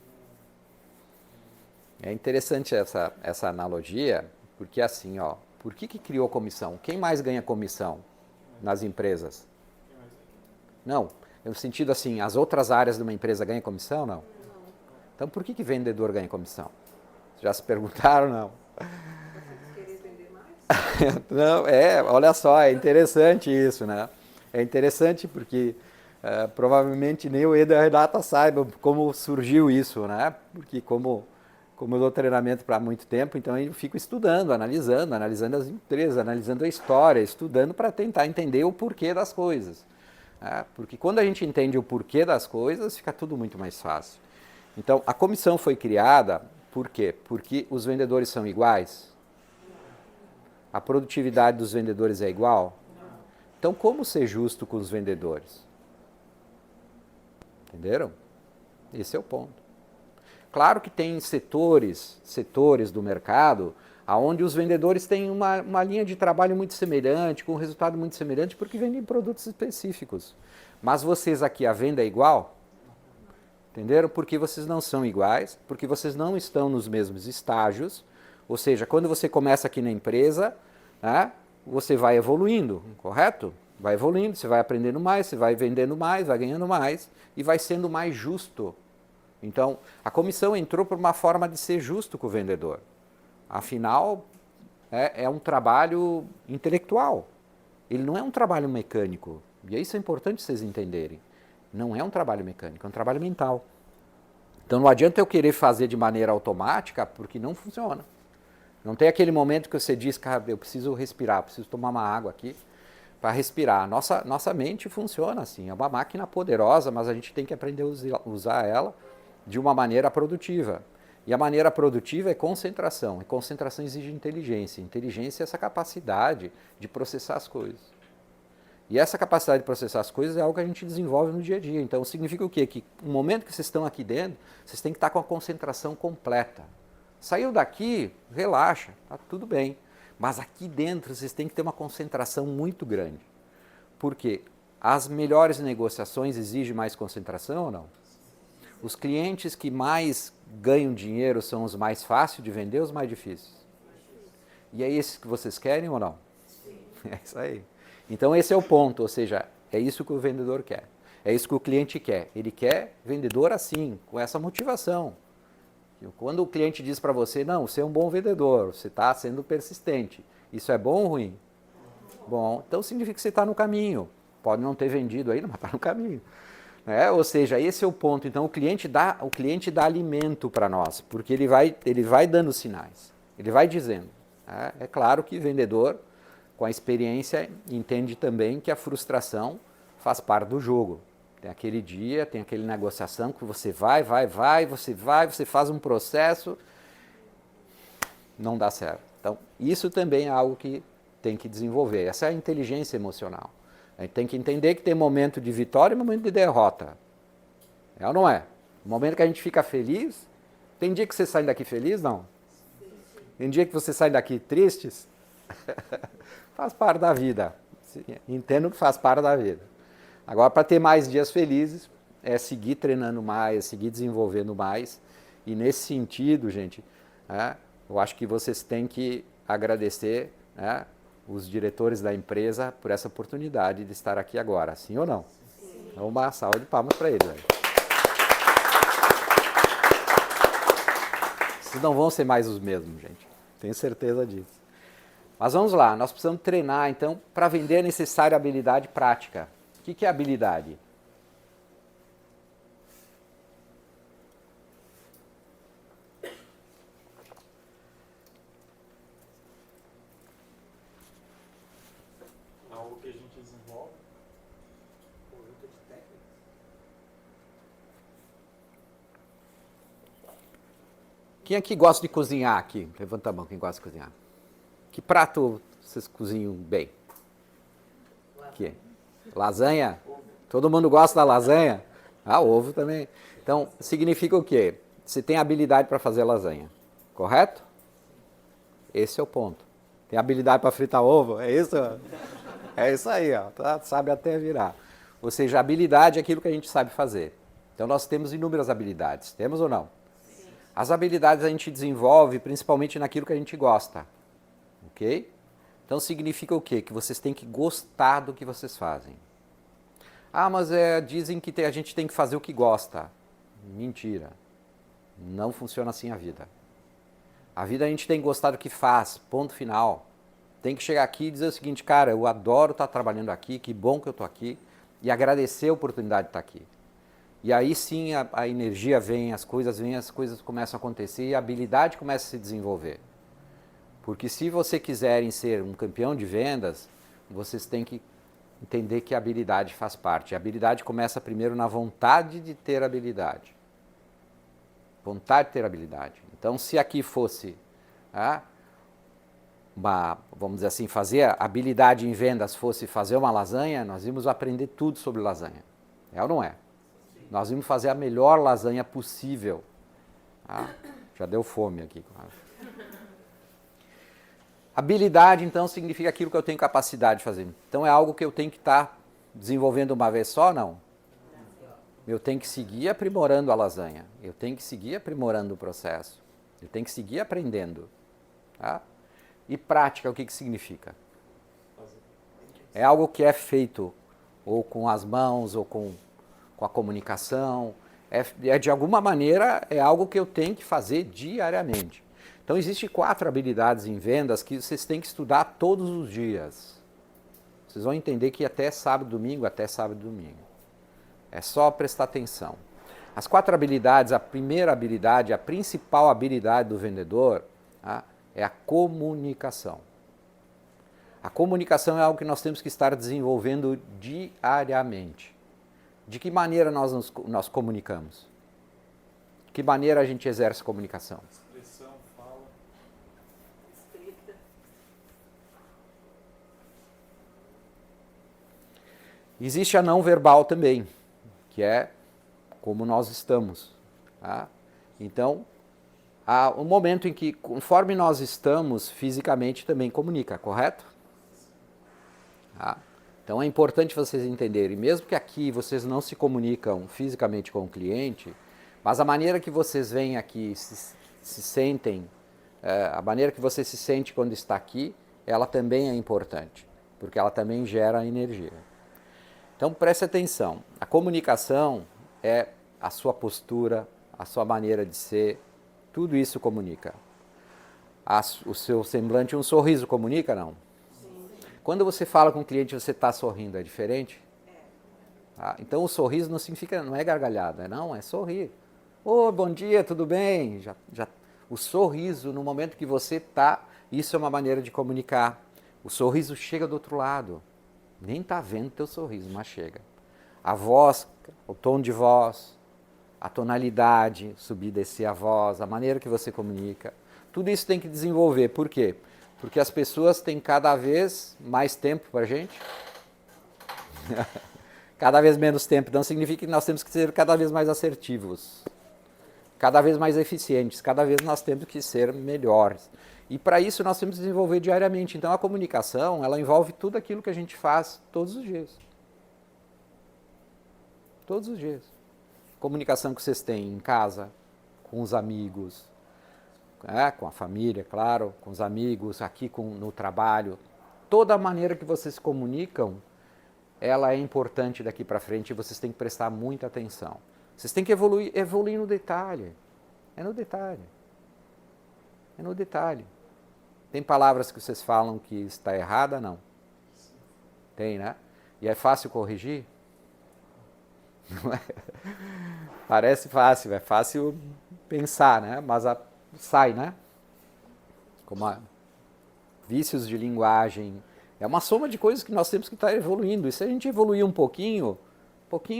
É interessante essa analogia, porque assim, por que criou comissão? Quem mais ganha comissão nas empresas? Não, no sentido assim, as outras áreas de uma empresa ganham comissão, não? Então, por que vendedor ganha comissão? Já se perguntaram, não?
Querer vender mais?
Não, olha só, é interessante isso, né? É interessante porque provavelmente nem o Eder e a Renata saibam como surgiu isso, né? Porque como eu dou treinamento para muito tempo, então eu fico estudando, analisando as empresas, analisando a história, estudando para tentar entender o porquê das coisas. Né? Porque quando a gente entende o porquê das coisas, fica tudo muito mais fácil. Então, a comissão foi criada, por quê? Porque os vendedores são iguais? A produtividade dos vendedores é igual? Então, como ser justo com os vendedores? Entenderam? Esse é o ponto. Claro que tem setores do mercado onde os vendedores têm uma linha de trabalho muito semelhante, com um resultado muito semelhante, porque vendem produtos específicos. Mas vocês aqui, a venda é igual? Entenderam? Porque vocês não são iguais, porque vocês não estão nos mesmos estágios. Ou seja, quando você começa aqui na empresa, né, você vai evoluindo, correto? Vai evoluindo, você vai aprendendo mais, você vai vendendo mais, vai ganhando mais e vai sendo mais justo. Então, a comissão entrou por uma forma de ser justo com o vendedor. Afinal, é um trabalho intelectual. Ele não é um trabalho mecânico. E isso é importante vocês entenderem. Não é um trabalho mecânico, é um trabalho mental. Então, não adianta eu querer fazer de maneira automática, porque não funciona. Não tem aquele momento que você diz, cara, eu preciso respirar, preciso tomar uma água aqui para respirar. Nossa mente funciona assim, é uma máquina poderosa, mas a gente tem que aprender a usar ela de uma maneira produtiva. E a maneira produtiva é concentração. E concentração exige inteligência. Inteligência é essa capacidade de processar as coisas. E essa capacidade de processar as coisas é algo que a gente desenvolve no dia a dia. Então significa o quê? Que no momento que vocês estão aqui dentro, vocês têm que estar com a concentração completa. Saiu daqui, relaxa, tá tudo bem. Mas aqui dentro vocês têm que ter uma concentração muito grande. Por quê? As melhores negociações exigem mais concentração ou não? Os clientes que mais ganham dinheiro são os mais fáceis de vender ou os mais difíceis? E é esses que vocês querem ou não? Sim. É isso aí. Então esse é o ponto, ou seja, é isso que o vendedor quer. É isso que o cliente quer. Ele quer vendedor assim, com essa motivação. Quando o cliente diz para você, não, você é um bom vendedor, você está sendo persistente. Isso é bom ou ruim? Bom, então significa que você está no caminho. Pode não ter vendido ainda, mas está no caminho. Ou seja, esse é o ponto. Então o cliente dá alimento para nós, porque ele vai dando sinais, ele vai dizendo. É claro que vendedor, com a experiência, entende também que a frustração faz parte do jogo. Tem aquele dia, tem aquela negociação que você você faz um processo, não dá certo. Então isso também é algo que tem que desenvolver. Essa é a inteligência emocional. A gente tem que entender que tem momento de vitória e momento de derrota. É ou não é? O momento que a gente fica feliz, tem dia que você sai daqui feliz, não? Tem dia que você sai daqui tristes? Faz parte da vida. Entendo que faz parte da vida. Agora, para ter mais dias felizes, é seguir treinando mais, é seguir desenvolvendo mais. E nesse sentido, gente, eu acho que vocês têm que agradecer os diretores da empresa por essa oportunidade de estar aqui agora, sim ou não? Sim. Então, uma salva de palmas para eles. Vocês não vão ser mais os mesmos, gente. Tenho certeza disso. Mas vamos lá, nós precisamos treinar, então, para vender é necessária habilidade prática. O que é habilidade?
Algo que a gente desenvolve.
Conjunto de técnicas.
Quem aqui gosta de cozinhar aqui? Levanta a mão, quem gosta de cozinhar. Que prato vocês cozinham bem? Que? Lasanha? Todo mundo gosta da lasanha? Ovo também. Então, significa o quê? Você tem habilidade para fazer lasanha, correto? Esse é o ponto. Tem habilidade para fritar ovo? É isso? É isso aí, ó. Sabe até virar. Ou seja, habilidade é aquilo que a gente sabe fazer. Então, nós temos inúmeras habilidades. Temos ou não? Sim. As habilidades a gente desenvolve principalmente naquilo que a gente gosta. Ok? Então significa o quê? Que vocês têm que gostar do que vocês fazem. Mas dizem que a gente tem que fazer o que gosta. Mentira. Não funciona assim a vida. A vida a gente tem que gostar do que faz, ponto final. Tem que chegar aqui e dizer o seguinte, cara, eu adoro estar trabalhando aqui, que bom que eu estou aqui, e agradecer a oportunidade de estar aqui. E aí sim a energia vem, as coisas começam a acontecer e a habilidade começa a se desenvolver. Porque se você quiserem ser um campeão de vendas, vocês têm que entender que a habilidade faz parte. A habilidade começa primeiro na vontade de ter habilidade. Vontade de ter habilidade. Então, se aqui fosse, vamos dizer assim, fazer a habilidade em vendas fosse fazer uma lasanha, nós íamos aprender tudo sobre lasanha. É ou não é? Sim. Nós íamos fazer a melhor lasanha possível. Já deu fome aqui. Habilidade, então, significa aquilo que eu tenho capacidade de fazer. Então, é algo que eu tenho que estar desenvolvendo uma vez só? Não. Eu tenho que seguir aprimorando a lasanha. Eu tenho que seguir aprimorando o processo. Eu tenho que seguir aprendendo. Tá? E prática, o que significa? É algo que é feito ou com as mãos, ou com a comunicação. De alguma maneira, é algo que eu tenho que fazer diariamente. Então, existem 4 habilidades em vendas que vocês têm que estudar todos os dias. Vocês vão entender que até sábado, domingo. É só prestar atenção. As 4 habilidades, a primeira habilidade, a principal habilidade do vendedor, é a comunicação. A comunicação é algo que nós temos que estar desenvolvendo diariamente. De que maneira nós comunicamos? De que maneira a gente exerce comunicação?
Expressão, fala.
Escrita.
Existe a não verbal também, que é como nós estamos. Tá? Então, há um momento em que, conforme nós estamos, fisicamente também comunica, correto? Tá? Então é importante vocês entenderem, mesmo que aqui vocês não se comunicam fisicamente com o cliente, mas a maneira que vocês vêm aqui, se sentem, a maneira que você se sente quando está aqui, ela também é importante, porque ela também gera energia. Então preste atenção, a comunicação é a sua postura, a sua maneira de ser, tudo isso comunica. O seu semblante, um sorriso comunica, não?
Sim.
Quando você fala com o cliente, você está sorrindo, é diferente? Tá? Então o sorriso não é gargalhada, não, é sorrir. Bom dia, tudo bem? O sorriso, no momento que você está, isso é uma maneira de comunicar. O sorriso chega do outro lado. Nem está vendo teu sorriso, mas chega. A voz, o tom de voz, a tonalidade, subir e descer a voz, a maneira que você comunica. Tudo isso tem que desenvolver. Por quê? Porque as pessoas têm cada vez mais tempo para a gente. Cada vez menos tempo. Então significa que nós temos que ser cada vez mais assertivos. Cada vez mais eficientes. Cada vez nós temos que ser melhores. E para isso nós temos que desenvolver diariamente. Então a comunicação, ela envolve tudo aquilo que a gente faz todos os dias. Todos os dias. Comunicação que vocês têm em casa, com os amigos, com a família, claro, com os amigos, aqui no trabalho. Toda a maneira que vocês se comunicam, ela é importante daqui para frente e vocês têm que prestar muita atenção. Vocês têm que evoluir no detalhe. É no detalhe. É no detalhe. Tem palavras que vocês falam que está errada? Não. Tem, né? E é fácil corrigir? Não é? Parece fácil, é fácil pensar, né? Mas sai, né? Como vícios de linguagem. É uma soma de coisas que nós temos que estar evoluindo. E se a gente evoluir um pouquinho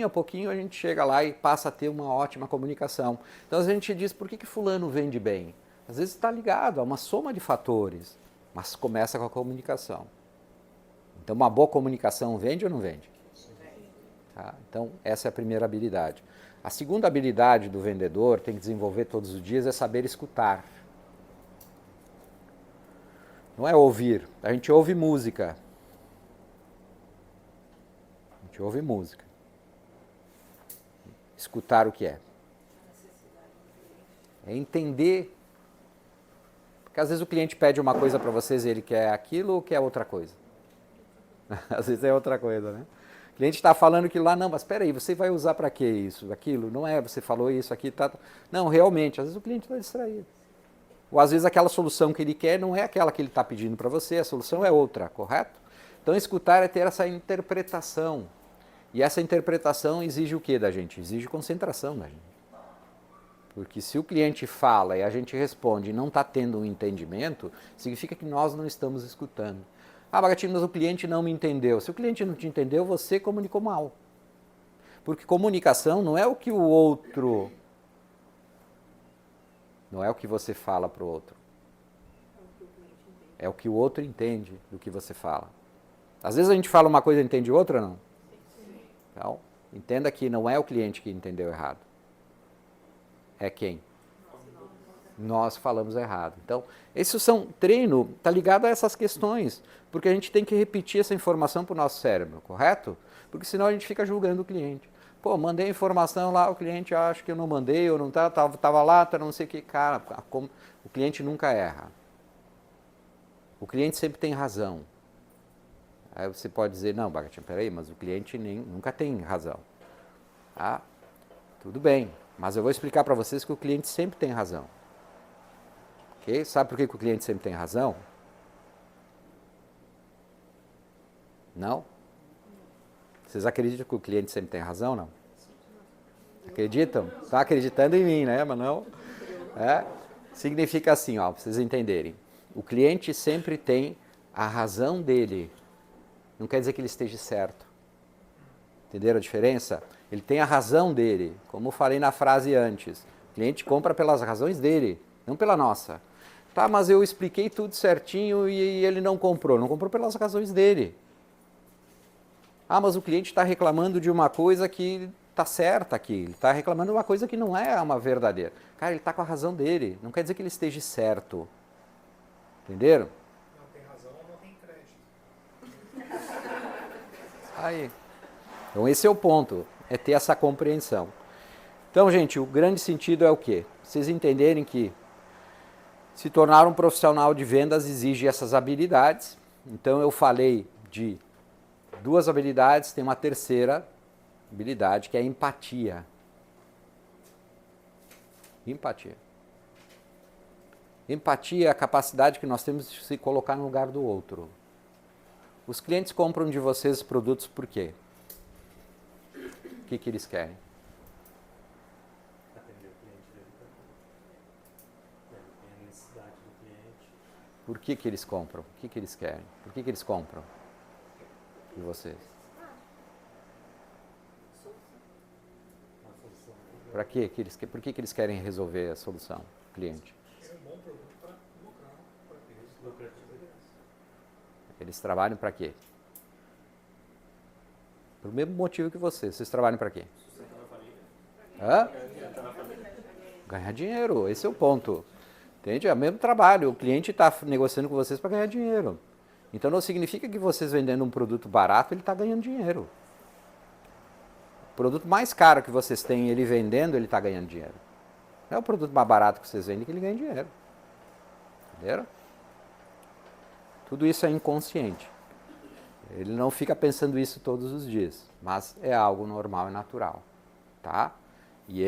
a pouquinho a gente chega lá e passa a ter uma ótima comunicação. Então a gente diz, por que fulano vende bem? Às vezes está ligado a uma soma de fatores, mas começa com a comunicação. Então uma boa comunicação vende ou não vende? Tá? Então essa é a primeira habilidade. A segunda habilidade do vendedor, tem que desenvolver todos os dias, é saber escutar. Não é ouvir, a gente ouve música. A gente ouve música. Escutar o que é? É entender. Porque às vezes o cliente pede uma coisa para vocês e ele quer aquilo ou quer outra coisa. Às vezes é outra coisa, né? O cliente está falando aquilo lá, não, mas espera aí, você vai usar para quê isso, aquilo? Não é, você falou isso aqui, tá... Não, realmente, às vezes o cliente está distraído. Ou às vezes aquela solução que ele quer não é aquela que ele está pedindo para você, a solução é outra, correto? Então escutar é ter essa interpretação. E essa interpretação exige o que da gente? Exige concentração da gente. Porque se o cliente fala e a gente responde e não está tendo um entendimento, significa que nós não estamos escutando. Ah, Bagatini, mas o cliente não me entendeu. Se o cliente não te entendeu, você comunicou mal. Porque comunicação não é o que o outro... Não é o que você fala para o outro. É o que o outro entende do que você fala. Às vezes a gente fala uma coisa e entende outra, não? Então, entenda que não é o cliente que entendeu errado. É quem? Nós falamos errado. Então, esses são treino, está ligado a essas questões, porque a gente tem que repetir essa informação para o nosso cérebro, correto? Porque senão a gente fica julgando o cliente. Pô, mandei informação lá, o cliente acha que eu não mandei, ou não estava lá, tá não sei o que. Cara, o cliente nunca erra. O cliente sempre tem razão. Aí você pode dizer, não, Bagatini, peraí, mas o cliente nunca tem razão. Ah, tudo bem, mas eu vou explicar para vocês que o cliente sempre tem razão. Ok? Sabe por que o cliente sempre tem razão? Não? Vocês acreditam que o cliente sempre tem razão, não? Acreditam? Está acreditando em mim, né? Mas não. É? Significa assim, ó, para vocês entenderem. O cliente sempre tem a razão dele. Não quer dizer que ele esteja certo. Entenderam a diferença? Ele tem a razão dele. Como eu falei na frase antes. O cliente compra pelas razões dele, não pela nossa. Tá, mas eu expliquei tudo certinho e ele não comprou. Não comprou pelas razões dele. Ah, mas o cliente está reclamando de uma coisa que está certa aqui. Ele está reclamando de uma coisa que não é uma verdadeira. Cara, ele está com a razão dele. Não quer dizer que ele esteja certo. Entenderam?
Não tem razão, não tem crédito.
Aí. Então esse é o ponto. É ter essa compreensão. Então, gente, o grande sentido é o quê? Vocês entenderem que se tornar um profissional de vendas exige essas habilidades. Então eu falei de 2 habilidades, tem uma terceira habilidade, que é a empatia. Empatia. Empatia é a capacidade que nós temos de se colocar no lugar do outro. Os clientes compram de vocês produtos por quê? O que eles querem?
Atender o cliente dele também. Ele tem a necessidade do cliente.
Por que eles compram? O que eles querem? Por que eles compram de vocês?
Uma solução.
Para quê? Por que eles querem resolver a solução, cliente?
É um bom produto para lucrar, para ter
Lucrativo.
Eles trabalham para quê? Pelo mesmo motivo que vocês. Vocês trabalham para quê? Hã? Ganhar dinheiro. Esse é o ponto. Entende? É o mesmo trabalho. O cliente está negociando com vocês para ganhar dinheiro. Então não significa que vocês vendendo um produto barato, ele está ganhando dinheiro. O produto mais caro que vocês têm, ele vendendo, ele está ganhando dinheiro. Não é o produto mais barato que vocês vendem que ele ganha dinheiro. Entenderam? Tudo isso é inconsciente. Ele não fica pensando isso todos os dias, mas é algo normal e natural, tá? E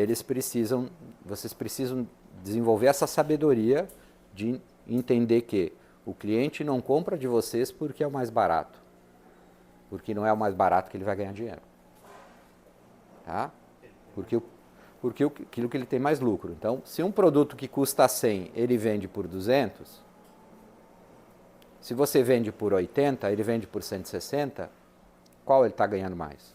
vocês precisam desenvolver essa sabedoria de entender que o cliente não compra de vocês porque é o mais barato, porque não é o mais barato que ele vai ganhar dinheiro, tá? Porque aquilo que ele tem mais lucro. Então, se um produto que custa 100, ele vende por 200, se você vende por 80, ele vende por 160, qual ele está ganhando mais?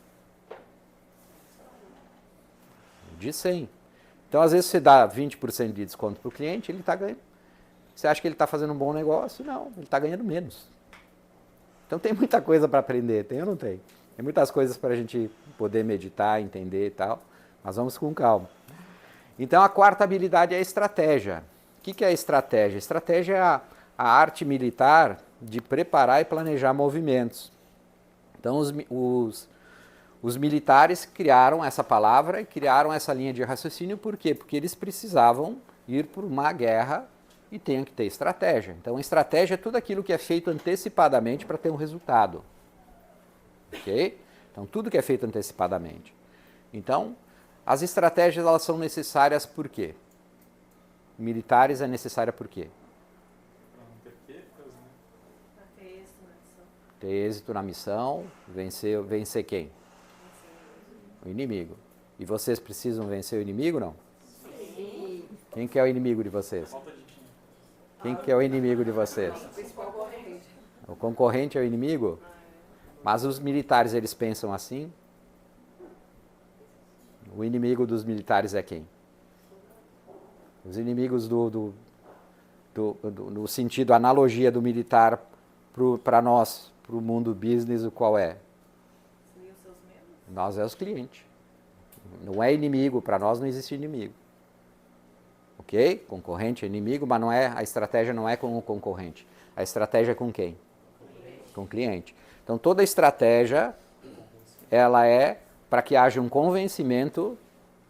De 100. Então, às vezes, você dá 20% de desconto para o cliente, ele está ganhando. Você acha que ele está fazendo um bom negócio? Não, ele está ganhando menos. Então, tem muita coisa para aprender, tem ou não tem? Tem muitas coisas para a gente poder meditar, entender e tal, mas vamos com calma. Então, a quarta habilidade é a estratégia. O que é a estratégia? Estratégia é a arte militar de preparar e planejar movimentos. Então, os militares criaram essa palavra e criaram essa linha de raciocínio, por quê? Porque eles precisavam ir por uma guerra e tinham que ter estratégia. Então, a estratégia é tudo aquilo que é feito antecipadamente para ter um resultado. Ok? Então, tudo que é feito antecipadamente. Então, as estratégias elas são necessárias por quê? militares é necessária por quê?
Para não ter percas, né?
Pra ter êxito na missão.
Ter êxito na missão, vencer quem? O inimigo. E vocês precisam vencer o inimigo, não?
Sim.
Quem que é o inimigo de vocês?
Falta de dinheiro.
Quem que é o inimigo de vocês?
O principal concorrente.
O concorrente é o inimigo? Mas os militares, eles pensam assim? O inimigo dos militares é quem? Os inimigos no sentido, analogia do militar para nós, para o mundo business, o qual é?
Assumir os seus medos.
Nós é os clientes. Não é inimigo, para nós não existe inimigo. Ok? Concorrente é inimigo, mas não é, a estratégia não é com o concorrente. A estratégia é com quem? Com o cliente. Então toda estratégia, ela é para que haja um convencimento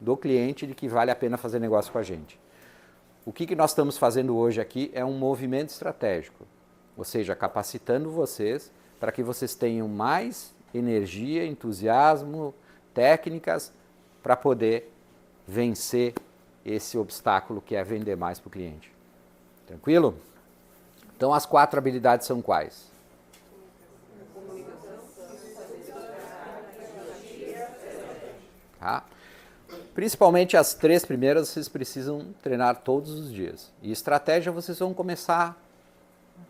do cliente de que vale a pena fazer negócio com a gente. O que nós estamos fazendo hoje aqui é um movimento estratégico, ou seja, capacitando vocês para que vocês tenham mais energia, entusiasmo, técnicas para poder vencer esse obstáculo que é vender mais para o cliente. Tranquilo? Então as 4 habilidades são quais? Tá? Principalmente as 3 primeiras vocês precisam treinar todos os dias. E estratégia vocês vão começar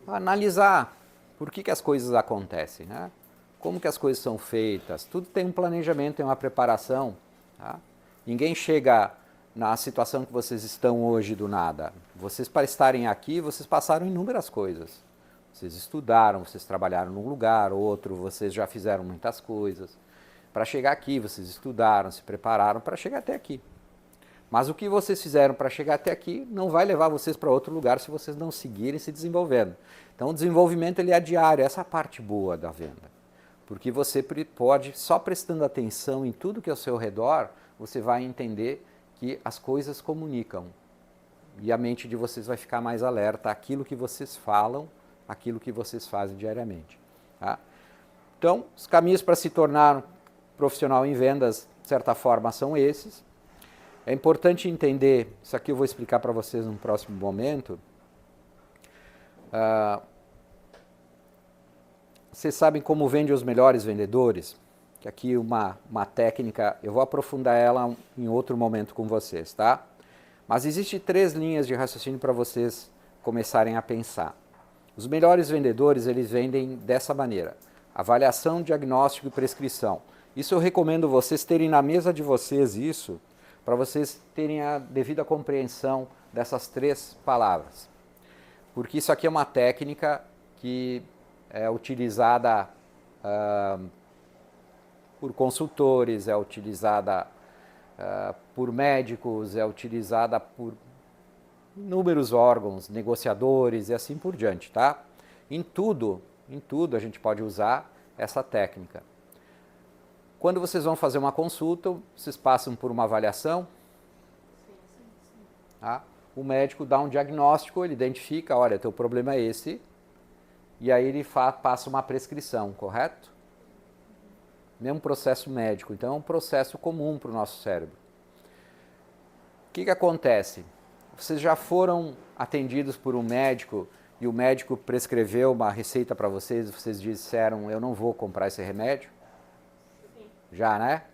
a analisar por que as coisas acontecem, né? Como que as coisas são feitas. Tudo tem um planejamento, tem uma preparação. Tá? Ninguém chega na situação que vocês estão hoje do nada. Vocês, para estarem aqui, vocês passaram inúmeras coisas. Vocês estudaram, vocês trabalharam num lugar, outro, vocês já fizeram muitas coisas. Para chegar aqui, vocês estudaram, se prepararam para chegar até aqui. Mas o que vocês fizeram para chegar até aqui não vai levar vocês para outro lugar se vocês não seguirem se desenvolvendo. Então o desenvolvimento ele é diário, essa é a parte boa da venda. Porque você pode, só prestando atenção em tudo que é ao seu redor, você vai entender que as coisas comunicam. E a mente de vocês vai ficar mais alerta àquilo que vocês falam, àquilo que vocês fazem diariamente. Tá? Então, os caminhos para se tornar profissional em vendas, de certa forma, são esses. É importante entender, isso aqui eu vou explicar para vocês num próximo momento. Vocês sabem como vende os melhores vendedores? Que aqui uma técnica, eu vou aprofundar ela em outro momento com vocês, tá? Mas existem 3 linhas de raciocínio para vocês começarem a pensar. Os melhores vendedores, eles vendem dessa maneira. Avaliação, diagnóstico e prescrição. Isso eu recomendo vocês terem na mesa de vocês isso, para vocês terem a devida compreensão dessas 3 palavras. Porque isso aqui é uma técnica que é utilizada por consultores, é utilizada por médicos, é utilizada por inúmeros órgãos, negociadores e assim por diante, tá? Em tudo a gente pode usar essa técnica. Quando vocês vão fazer uma consulta, vocês passam por uma avaliação. Tá? O médico dá um diagnóstico, ele identifica, olha, teu problema é esse, e aí ele passa uma prescrição, correto? Mesmo processo médico, então é um processo comum para o nosso cérebro. O que acontece? Vocês já foram atendidos por um médico e o médico prescreveu uma receita para vocês e vocês disseram, eu não vou comprar esse remédio?
Sim.
Já, né?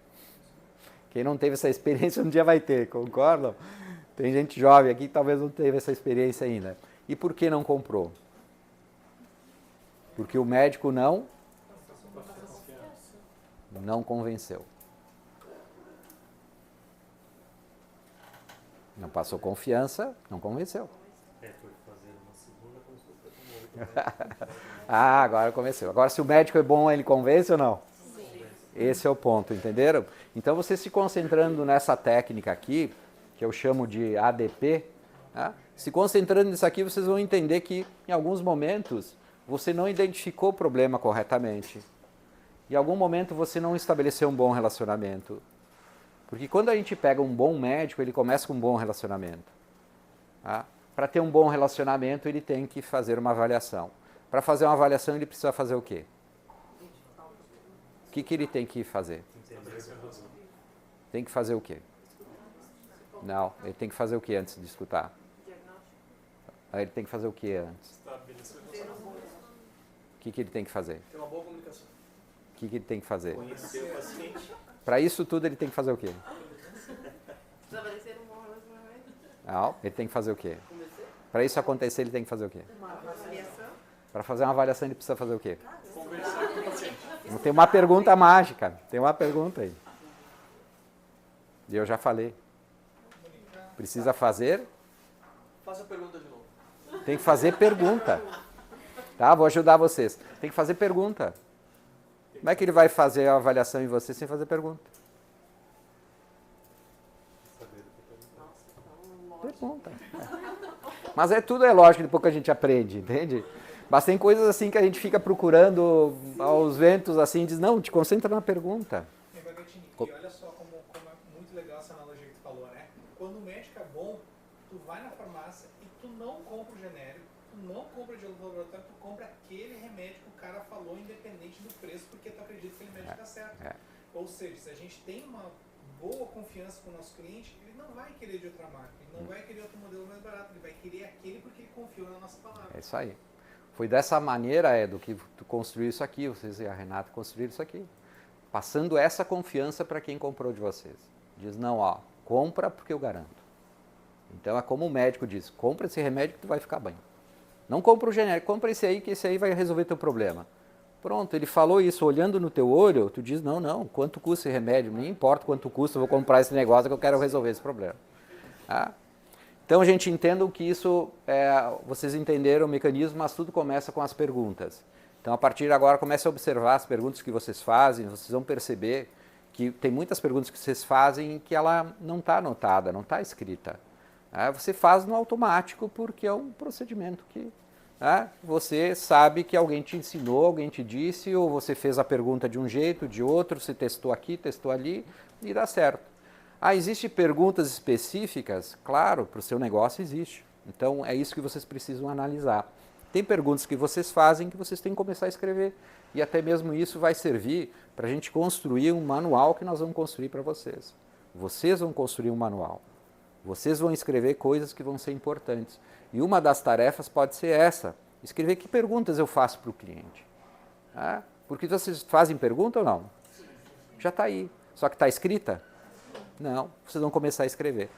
Quem não teve essa experiência um dia vai ter, concordam? Tem gente jovem aqui que talvez não teve essa experiência ainda. E por que não comprou? Porque o médico não convenceu. Não passou confiança, não convenceu.
Foi fazer uma segunda consulta com outro.
Ah, agora convenceu. Agora, se o médico é bom, ele convence ou não?
Sim.
Esse é o ponto, entenderam? Então, você se concentrando nessa técnica aqui, que eu chamo de ADP, tá? Se concentrando nisso aqui, vocês vão entender que, em alguns momentos, você não identificou o problema corretamente. Em algum momento, você não estabeleceu um bom relacionamento. Porque quando a gente pega um bom médico, ele começa com um bom relacionamento. Tá? Para ter um bom relacionamento, ele tem que fazer uma avaliação. Para fazer uma avaliação, ele precisa fazer o quê? O que ele tem que fazer? Tem que fazer o quê? Não, ele tem que fazer o quê antes de escutar? Aí ele tem que fazer o que antes?
Estabelecer o
Ter um
relacionamento.
bom
O que ele tem que fazer?
Ter uma boa comunicação.
O que ele tem que fazer?
Conhecer o paciente.
Para isso tudo ele tem que fazer o quê?
estabelecer um bom relacionamento.
Não, ele tem que fazer o quê? Para isso acontecer ele tem que fazer o quê?
Uma avaliação.
Para fazer uma avaliação ele precisa fazer o quê?
Conversar com o paciente.
Não tem uma pergunta mágica, tem uma pergunta aí. E eu já falei. Precisa fazer,
Faça a pergunta de novo.
tem que fazer pergunta. Tá? Vou ajudar vocês. Tem que fazer pergunta. Como é que ele vai fazer a avaliação em você sem fazer pergunta? Pergunta. Mas tudo é lógico, depois que a gente aprende, entende? Mas tem coisas assim que a gente fica procurando aos ventos assim, diz, não, te concentra na pergunta.
E Bagatini, e olha só como é muito legal essa analogia que tu falou, né? Quando o médico é bom, tu vai na farmácia e tu não compra o genérico, tu não compra de laboratório, tu compra aquele remédio que o cara falou, independente do preço, porque tu acredita que aquele médico tá certo.
É.
Ou seja, se a gente tem uma boa confiança com o nosso cliente, ele não vai querer de outra marca, ele não vai querer outro modelo mais barato, ele vai querer aquele porque ele confiou na nossa palavra.
É isso aí. Foi dessa maneira, Edu, que tu construiu isso aqui, vocês e a Renata construíram isso aqui. Passando essa confiança para quem comprou de vocês. Diz, não, ó, compra porque eu garanto. Então é como o médico diz, compra esse remédio que tu vai ficar bem. Não compra o genérico, compra esse aí que esse aí vai resolver teu problema. Pronto, ele falou isso, olhando no teu olho, tu diz, não, quanto custa esse remédio? Nem importa quanto custa, eu vou comprar esse negócio que eu quero resolver esse problema. Tá? Então, gente, entendam que isso, vocês entenderam o mecanismo, mas tudo começa com as perguntas. Então, a partir de agora, comece a observar as perguntas que vocês fazem, vocês vão perceber que tem muitas perguntas que vocês fazem que ela não está anotada, não está escrita. Você faz no automático porque é um procedimento que você sabe que alguém te ensinou, alguém te disse, ou você fez a pergunta de um jeito, de outro, você testou aqui, testou ali e dá certo. Existem perguntas específicas? Claro, para o seu negócio existe. Então, é isso que vocês precisam analisar. Tem perguntas que vocês fazem que vocês têm que começar a escrever. E até mesmo isso vai servir para a gente construir um manual que nós vamos construir para vocês. Vocês vão construir um manual. Vocês vão escrever coisas que vão ser importantes. E uma das tarefas pode ser essa, escrever que perguntas eu faço para o cliente. Porque vocês fazem pergunta ou não? Já está aí. Só que está escrita? Não, vocês vão começar a escrever.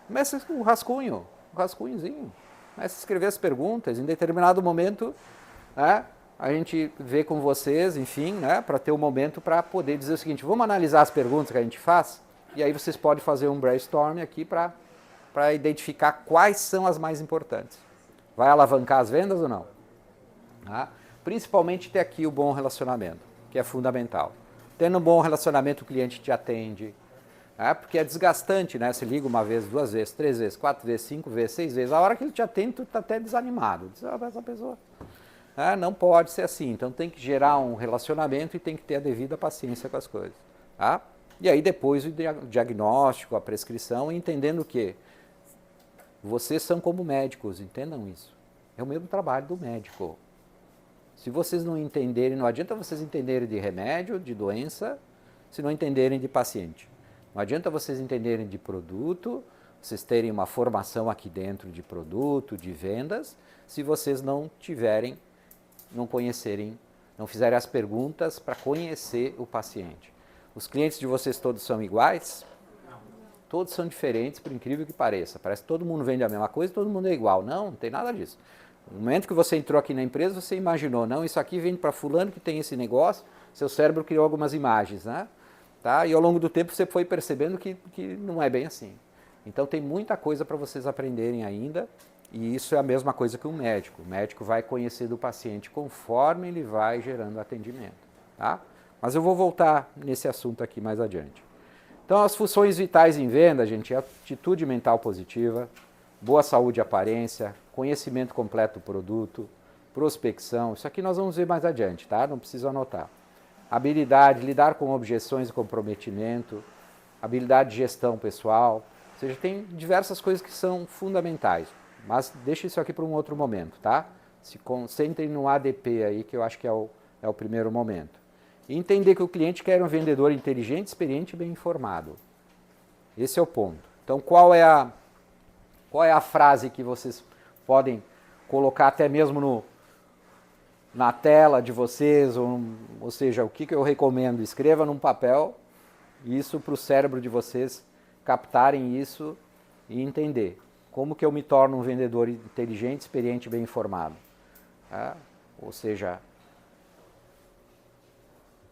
Começa com um rascunhozinho. Começa a escrever as perguntas. Em determinado momento, a gente vê com vocês, enfim, para ter um momento para poder dizer o seguinte, vamos analisar as perguntas que a gente faz? E aí vocês podem fazer um brainstorm aqui para identificar quais são as mais importantes. Vai alavancar as vendas ou não? Principalmente ter aqui o bom relacionamento, que é fundamental. Tendo um bom relacionamento, o cliente te atende. Porque é desgastante, né? Você liga uma vez, 2 vezes, 3 vezes, 4 vezes, 5 vezes, 6 vezes. A hora que ele te atende, tu está até desanimado. Diz, essa pessoa não pode ser assim. Então tem que gerar um relacionamento e tem que ter a devida paciência com as coisas. E aí depois o diagnóstico, a prescrição, entendendo que vocês são como médicos, entendam isso. É o mesmo trabalho do médico. Se vocês não entenderem, não adianta vocês entenderem de remédio, de doença, se não entenderem de paciente. Não adianta vocês entenderem de produto, vocês terem uma formação aqui dentro de produto, de vendas, se vocês não conhecerem, não fizerem as perguntas para conhecer o paciente. Os clientes de vocês todos são iguais? Todos são diferentes, por incrível que pareça. Parece que todo mundo vende a mesma coisa e todo mundo é igual. Não tem nada disso. No momento que você entrou aqui na empresa, você imaginou, não, isso aqui vende para fulano que tem esse negócio, seu cérebro criou algumas imagens, né? E ao longo do tempo você foi percebendo que não é bem assim. Então tem muita coisa para vocês aprenderem ainda, e isso é a mesma coisa que um médico. O médico vai conhecer do paciente conforme ele vai gerando atendimento. Mas eu vou voltar nesse assunto aqui mais adiante. Então as funções vitais em venda, gente, é atitude mental positiva, boa saúde e aparência, conhecimento completo do produto, prospecção, isso aqui nós vamos ver mais adiante, tá? Não precisa anotar. Habilidade, lidar com objeções e comprometimento, habilidade de gestão pessoal, ou seja, tem diversas coisas que são fundamentais, mas deixa isso aqui para um outro momento, tá? Se concentrem no ADP aí, que eu acho que é o primeiro momento. E entender que o cliente quer um vendedor inteligente, experiente e bem informado. Esse é o ponto. Então, qual é a frase que vocês podem colocar até mesmo na tela de vocês, ou seja, o que eu recomendo? Escreva num papel isso para o cérebro de vocês captarem isso e entender. Como que eu me torno um vendedor inteligente, experiente e bem informado? Ou seja,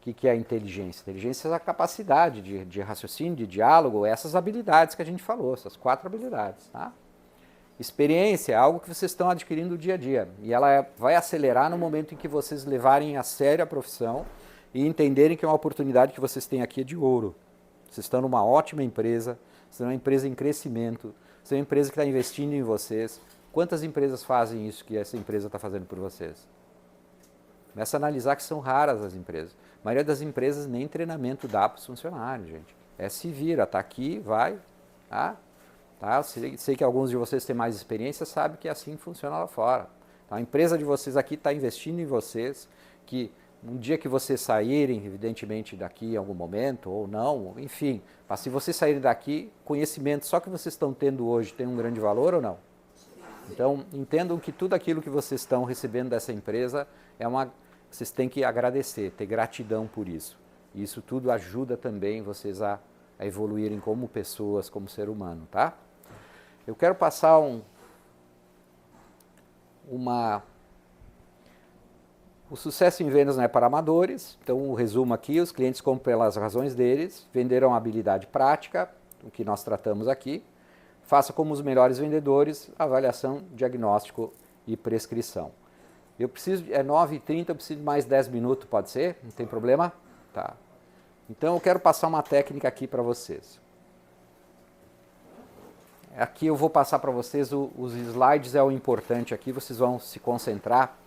o que é a inteligência? Inteligência é a capacidade de raciocínio, de diálogo, essas habilidades que a gente falou, essas 4 habilidades. Tá? Experiência é algo que vocês estão adquirindo no dia a dia e ela vai acelerar no momento em que vocês levarem a sério a profissão e entenderem que é uma oportunidade que vocês têm aqui de ouro. Vocês estão numa ótima empresa, vocês estão numa empresa em crescimento, vocês são uma empresa que está investindo em vocês. Quantas empresas fazem isso que essa empresa está fazendo por vocês? Começa a analisar que são raras as empresas. A maioria das empresas nem treinamento dá para os funcionários, gente. Se vira, está aqui, vai. Tá? Sei que alguns de vocês têm mais experiência, sabem que é assim que funciona lá fora. Então, a empresa de vocês aqui está investindo em vocês, que um dia que vocês saírem, evidentemente daqui em algum momento, ou não, enfim, mas se vocês saírem daqui, conhecimento só que vocês estão tendo hoje tem um grande valor ou não? Então, entendam que tudo aquilo que vocês estão recebendo dessa empresa vocês têm que agradecer, ter gratidão por isso. E isso tudo ajuda também vocês a evoluírem como pessoas, como ser humano, tá? Eu quero passar o sucesso em vendas não é para amadores, então o resumo aqui, os clientes compram pelas razões deles, venderam a habilidade prática, o que nós tratamos aqui, faça como os melhores vendedores, avaliação, diagnóstico e prescrição. Eu preciso, 9h30, eu preciso de mais 10 minutos, pode ser? Não tem problema? Tá. Então eu quero passar uma técnica aqui para vocês. Aqui eu vou passar para vocês os slides, é o importante aqui, vocês vão se concentrar,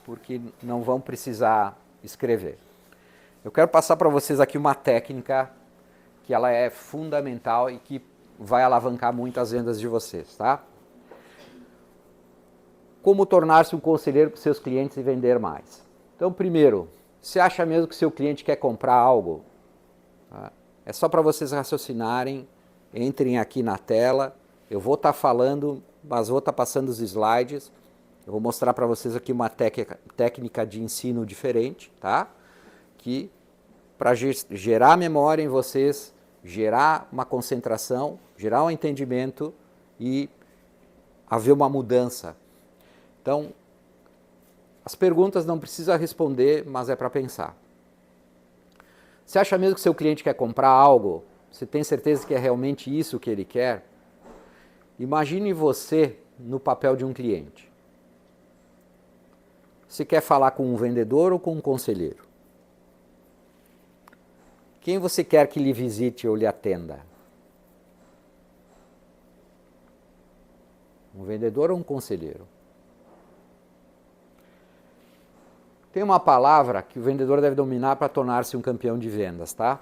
porque não vão precisar escrever. Eu quero passar para vocês aqui uma técnica que ela é fundamental e que vai alavancar muito as vendas de vocês, tá? Como tornar-se um conselheiro para seus clientes e vender mais? Então, primeiro, você acha mesmo que seu cliente quer comprar algo? Tá? É só para vocês raciocinarem, entrem aqui na tela, eu vou estar falando, mas vou estar passando os slides, eu vou mostrar para vocês aqui uma técnica de ensino diferente, tá? Que para gerar memória em vocês, gerar uma concentração, gerar um entendimento e haver uma mudança. Então, as perguntas não precisa responder, mas é para pensar. Você acha mesmo que seu cliente quer comprar algo? Você tem certeza que é realmente isso que ele quer? Imagine você no papel de um cliente. Você quer falar com um vendedor ou com um conselheiro? Quem você quer que lhe visite ou lhe atenda? Um vendedor ou um conselheiro? Tem uma palavra que o vendedor deve dominar para tornar-se um campeão de vendas, tá?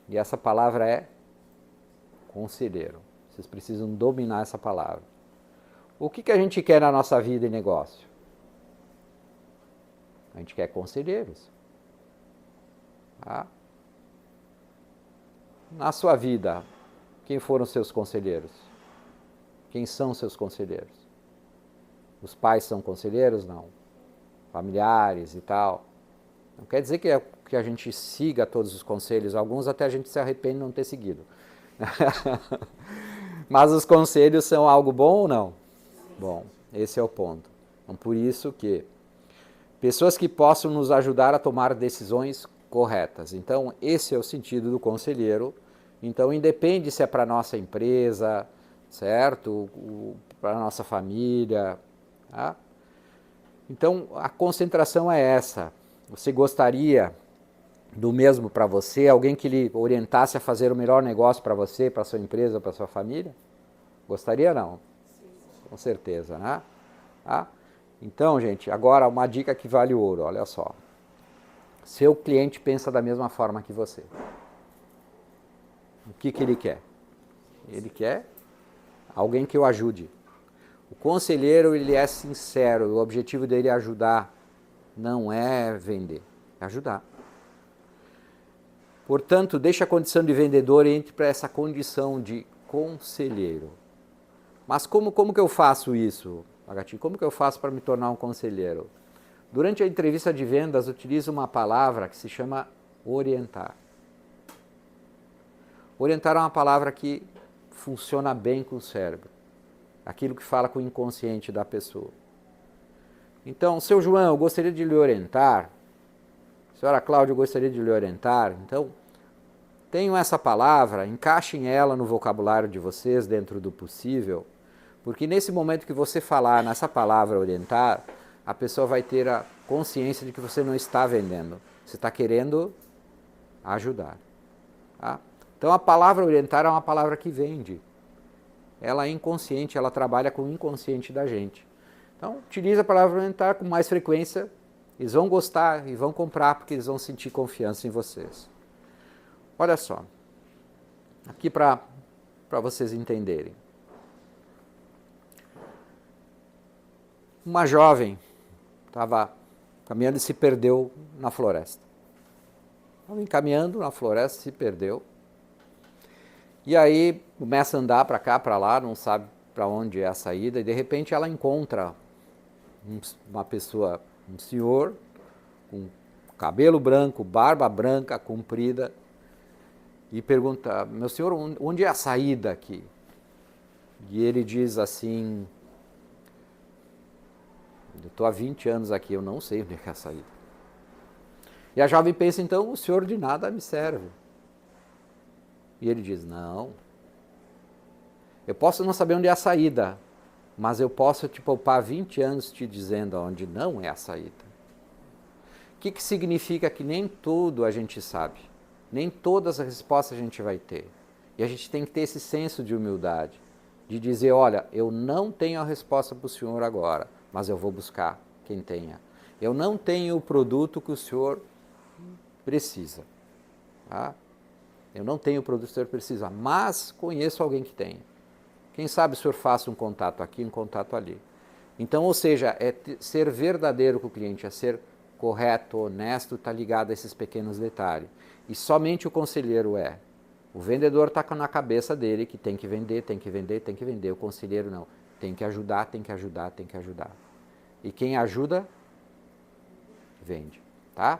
E essa palavra é conselheiro. Vocês precisam dominar essa palavra. O que a gente quer na nossa vida e negócio? A gente quer conselheiros. Tá? Na sua vida, quem foram seus conselheiros? Quem são seus conselheiros? Os pais são conselheiros? Não. Familiares e tal. Não quer dizer que a gente siga todos os conselhos, alguns até a gente se arrepende de não ter seguido. Mas os conselhos são algo bom ou não? Bom, esse é o ponto. Então, por isso que pessoas que possam nos ajudar a tomar decisões corretas. Então, esse é o sentido do conselheiro. Então, independe se é para a nossa empresa, certo? Para a nossa família, tá? Então, a concentração é essa. Você gostaria do mesmo para você? Alguém que lhe orientasse a fazer o melhor negócio para você, para a sua empresa, para a sua família? Gostaria ou não? Sim. Com certeza, né? Tá? Então, gente, agora uma dica que vale ouro, olha só. Seu cliente pensa da mesma forma que você. O que ele quer? Ele quer alguém que o ajude. O conselheiro, ele é sincero, o objetivo dele é ajudar, não é vender, é ajudar. Portanto, deixa a condição de vendedor e entre para essa condição de conselheiro. Mas como que eu faço isso? Bagatinho, como que eu faço para me tornar um conselheiro? Durante a entrevista de vendas, utilizo uma palavra que se chama orientar. Orientar é uma palavra que funciona bem com o cérebro. Aquilo que fala com o inconsciente da pessoa. Então, seu João, eu gostaria de lhe orientar. Senhora Cláudia, eu gostaria de lhe orientar. Então, tenham essa palavra, encaixem ela no vocabulário de vocês dentro do possível, porque nesse momento que você falar nessa palavra orientar, a pessoa vai ter a consciência de que você não está vendendo, você está querendo ajudar. Tá? Então a palavra orientar é uma palavra que vende. Ela é inconsciente, ela trabalha com o inconsciente da gente. Então utilize a palavra orientar com mais frequência, eles vão gostar e vão comprar porque eles vão sentir confiança em vocês. Olha só, aqui para vocês entenderem. Uma jovem estava caminhando e se perdeu na floresta. Estava caminhando na floresta, se perdeu. E aí começa a andar para cá, para lá, não sabe para onde é a saída. E de repente ela encontra uma pessoa, um senhor, com cabelo branco, barba branca, comprida. E pergunta, meu senhor, onde é a saída aqui? E ele diz assim, eu estou há 20 anos aqui, eu não sei onde é a saída. E a jovem pensa, então, o senhor de nada me serve. E ele diz, não, eu posso não saber onde é a saída, mas eu posso te poupar 20 anos te dizendo onde não é a saída. O que significa que nem tudo a gente sabe, nem todas as respostas a gente vai ter. E a gente tem que ter esse senso de humildade, de dizer, olha, eu não tenho a resposta para o senhor agora, mas eu vou buscar quem tenha. Eu não tenho o produto que o senhor precisa. Tá? Eu não tenho o produto que o senhor precisa, mas conheço alguém que tem. Quem sabe o senhor faça um contato aqui, um contato ali. Então, ou seja, é ser verdadeiro com o cliente, é ser correto, honesto, está ligado a esses pequenos detalhes. E somente o conselheiro é. O vendedor está na cabeça dele que tem que vender, tem que vender, tem que vender. O conselheiro não. Tem que ajudar, tem que ajudar, tem que ajudar. E quem ajuda, vende. Tá?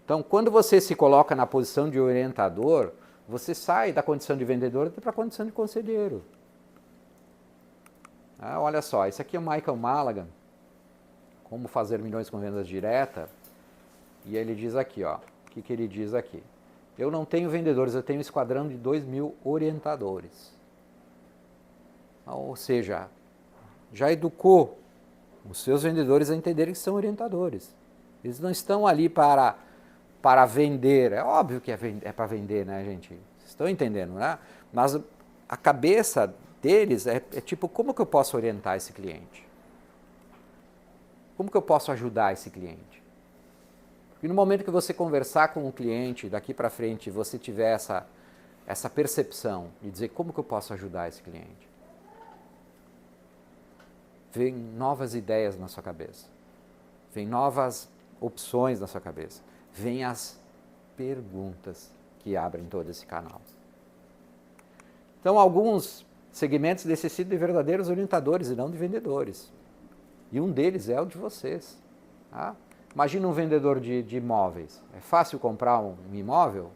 Então, quando você se coloca na posição de orientador, você sai da condição de vendedor para a condição de conselheiro. Ah, olha só, esse aqui é o Michael Malagan, Como Fazer Milhões com Vendas Direta, e ele diz aqui, ó, o que ele diz aqui? Eu não tenho vendedores, eu tenho um esquadrão de 2.000 orientadores. Ou seja, já educou os seus vendedores a entenderem que são orientadores. Eles não estão ali para vender. É óbvio que é para vender, né, gente? Vocês estão entendendo, né? Mas a cabeça deles é tipo, como que eu posso orientar esse cliente? Como que eu posso ajudar esse cliente? Porque no momento que você conversar com o cliente, daqui para frente, você tiver essa percepção de dizer como que eu posso ajudar esse cliente, vem novas ideias na sua cabeça, vem novas opções na sua cabeça, vem as perguntas que abrem todo esse canal. Então, alguns segmentos necessitam de verdadeiros orientadores e não de vendedores. E um deles é o de vocês. Tá? Imagina um vendedor de imóveis. É fácil comprar um imóvel?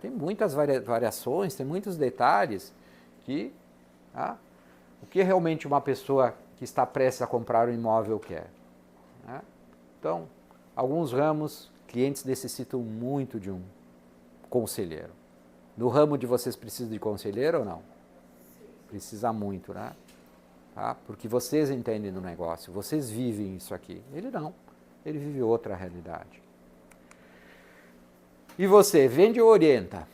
Tem muitas variações, tem muitos detalhes que... Tá? O que realmente uma pessoa que está prestes a comprar um imóvel quer? Né? Então, alguns ramos, clientes necessitam muito de um conselheiro. No ramo de vocês precisam de conselheiro ou não? Precisa muito, né? Tá? Porque vocês entendem do negócio, vocês vivem isso aqui. Ele não, ele vive outra realidade. E você, vende ou orienta?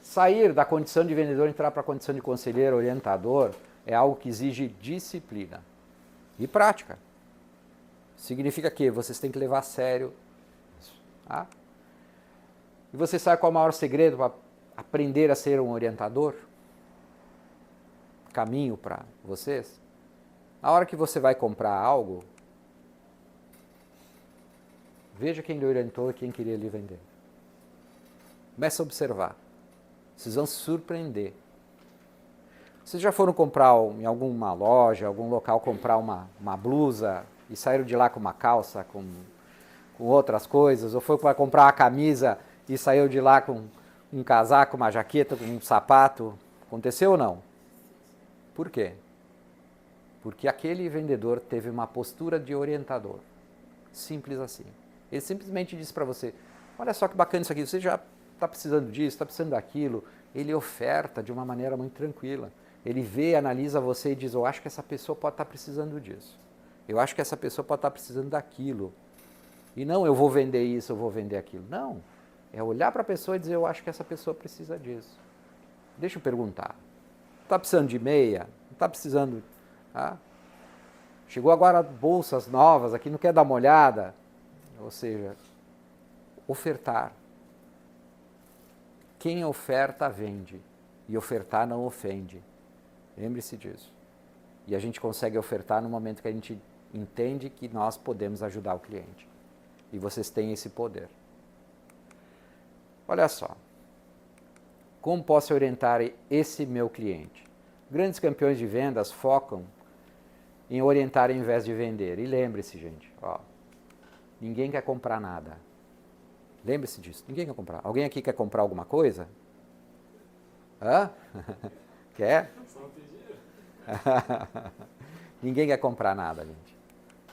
Sair da condição de vendedor e entrar para a condição de conselheiro, orientador, é algo que exige disciplina e prática. Significa que vocês têm que levar a sério isso. Tá? E você sabe qual é o maior segredo para aprender a ser um orientador? Caminho para vocês? Na hora que você vai comprar algo, veja quem lhe orientou e quem queria lhe vender. Comece a observar. Vocês vão se surpreender. Vocês já foram comprar em alguma loja, algum local, comprar uma blusa e saíram de lá com uma calça, com outras coisas? Ou foi para comprar uma camisa e saiu de lá com um casaco, uma jaqueta, com um sapato? Aconteceu ou não? Por quê? Porque aquele vendedor teve uma postura de orientador. Simples assim. Ele simplesmente disse para você, olha só que bacana isso aqui, você já está precisando disso, está precisando daquilo. Ele oferta de uma maneira muito tranquila. Ele vê, analisa você e diz, eu acho que essa pessoa pode estar precisando disso. Eu acho que essa pessoa pode estar precisando daquilo. E não, eu vou vender isso, eu vou vender aquilo. Não. É olhar para a pessoa e dizer, eu acho que essa pessoa precisa disso. Deixa eu perguntar. Está precisando de meia? Não está precisando... Ah? Chegou agora bolsas novas aqui, não quer dar uma olhada? Ou seja, ofertar. Quem oferta, vende. E ofertar não ofende. Lembre-se disso. E a gente consegue ofertar no momento que a gente entende que nós podemos ajudar o cliente. E vocês têm esse poder. Olha só. Como posso orientar esse meu cliente? Grandes campeões de vendas focam em orientar ao invés de vender. E lembre-se, gente, ó, ninguém quer comprar nada. Lembre-se disso, ninguém quer comprar. Alguém aqui quer comprar alguma coisa? Hã? Quer?
Só não tem dinheiro.
Ninguém quer comprar nada, gente.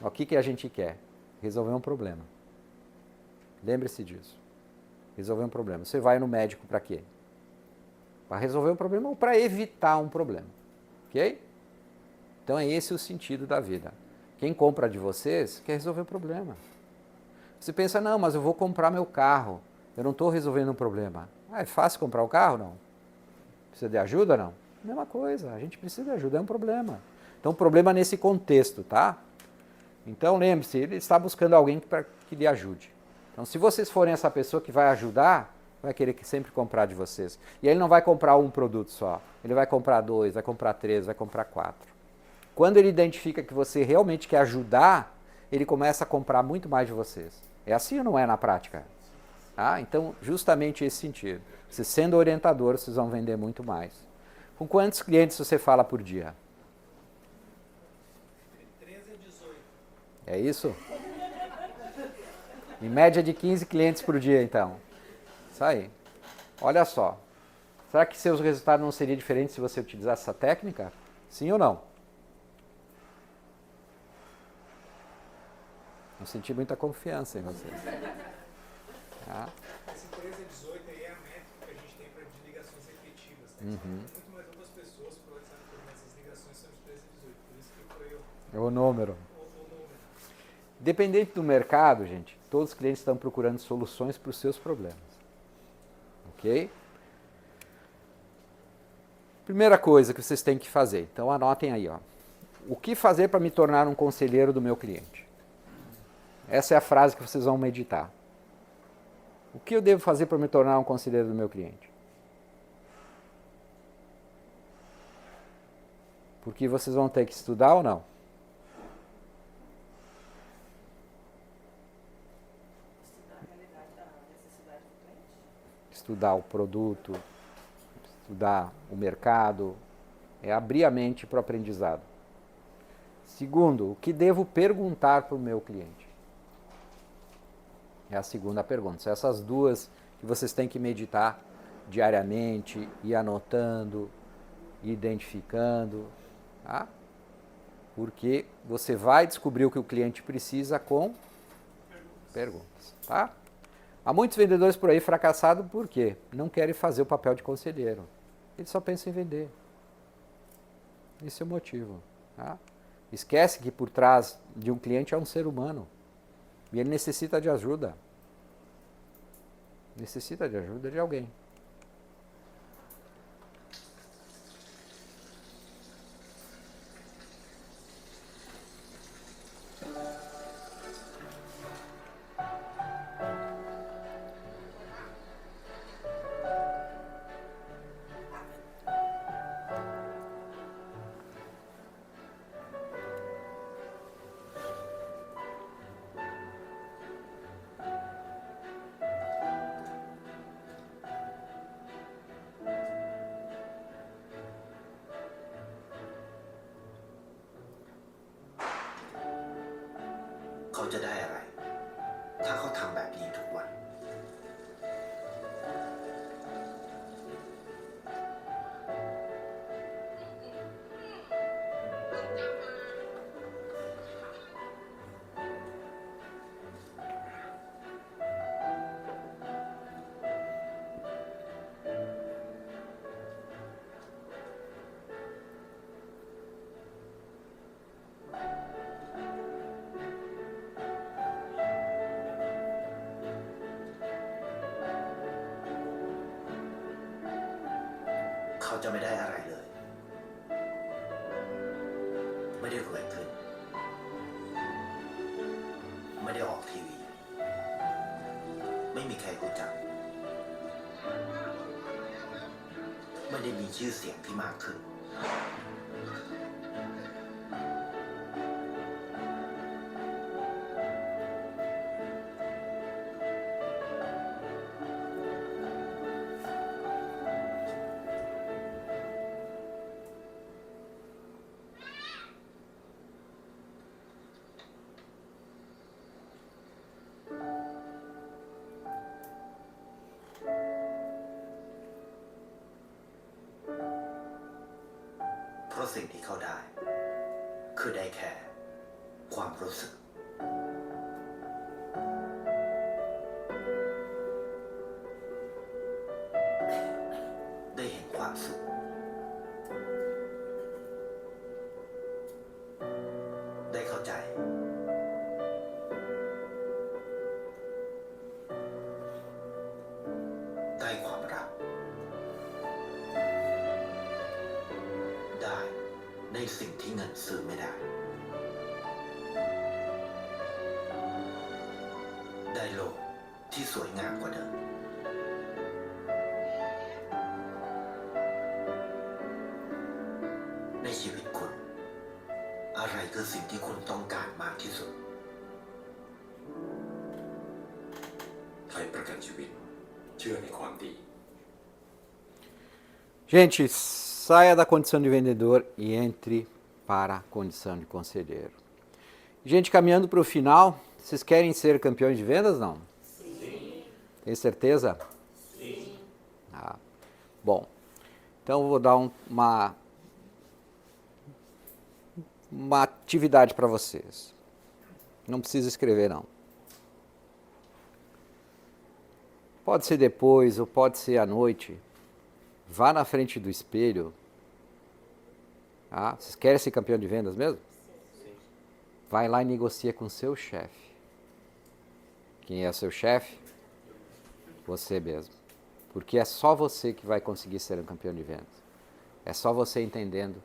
O que a gente quer? Resolver um problema. Lembre-se disso. Resolver um problema. Você vai no médico para quê? Para resolver um problema ou para evitar um problema. Ok? Então é esse o sentido da vida. Quem compra de vocês quer resolver o problema. Você pensa, não, mas eu vou comprar meu carro. Eu não estou resolvendo um problema. Ah, é fácil comprar um carro? Não. Precisa de ajuda? Não. Mesma coisa, a gente precisa de ajuda, é um problema. Então, problema nesse contexto, tá? Então, lembre-se, ele está buscando alguém para que lhe ajude. Então, se vocês forem essa pessoa que vai ajudar, vai querer sempre comprar de vocês. E ele não vai comprar um produto só. Ele vai comprar 2, vai comprar 3, vai comprar 4. Quando ele identifica que você realmente quer ajudar, ele começa a comprar muito mais de vocês. É assim ou não é na prática? Ah, então, justamente esse sentido. Você sendo orientador, vocês vão vender muito mais. Com quantos clientes você fala por dia?
Entre 13 e 18.
É isso? Em média de 15 clientes por dia, então. Isso aí. Olha só. Será que seus resultados não seriam diferentes se você utilizasse essa técnica? Sim ou não? Eu senti muita confiança em vocês. Tá?
Esse 13 a 18 aí é a métrica que a gente tem para de ligações efetivas. Tá? Muito mais outras pessoas por WhatsApp, essas ligações são de 13 a 18. Por isso que foi
É o número.
o número.
Dependente do mercado, gente, todos os clientes estão procurando soluções para os seus problemas. Ok? Primeira coisa que vocês têm que fazer, então anotem aí, ó. O que fazer para me tornar um conselheiro do meu cliente? Essa é a frase que vocês vão meditar. O que eu devo fazer para me tornar um conselheiro do meu cliente? Porque vocês vão ter que estudar ou não?
Estudar a realidade da necessidade do cliente.
Estudar o produto, estudar o mercado, é abrir a mente para o aprendizado. Segundo, o que devo perguntar para o meu cliente? É a segunda pergunta. São essas duas que vocês têm que meditar diariamente, ir anotando, identificando, tá? Porque você vai descobrir o que o cliente precisa com perguntas, tá? Há muitos vendedores por aí fracassados por quê? Não querem fazer o papel de conselheiro. Eles só pensam em vender. Esse é o motivo, tá? Esquece que por trás de um cliente é um ser humano. E ele necessita de ajuda. Necessita de ajuda de alguém.
จะได้อะไร ถ้าเขาทำแบบนี้ทุกวัน เขาจะไม่ได้อะไรเลย ไม่ได้รวยขึ้น ไม่ได้ออกทีวี ไม่มีใครรู้จัก ไม่ได้มีชื่อเสียงที่มากขึ้น เพราะสิ่งที่เขาได้ คือได้แค่ความรู้สึก ได้เห็นความสุข ได้เข้าใจ ได้ความรัก ได้ในสิ่งที่เงินซื้อไม่ได้ ได้โลกที่สวยงามกว่าเดิม ในชีวิตคุณ อะไรคือสิ่งที่คุณต้องการมากที่สุด
ไทยประกันชีวิตเชื่อในความดี
Gente, saia da condição de vendedor e entre para a condição de conselheiro. Gente, caminhando para o final, vocês querem ser campeões de vendas, não? Sim. Tem certeza? Sim. Ah, bom, então eu vou dar uma atividade para vocês. Não precisa escrever, não. Pode ser depois ou pode ser à noite. Vá na frente do espelho. Ah, vocês querem ser campeão de vendas mesmo? Sim. Vai lá e negocia com o seu chefe. Quem é o seu chefe? Você mesmo. Porque é só você que vai conseguir ser um campeão de vendas. É só você entendendo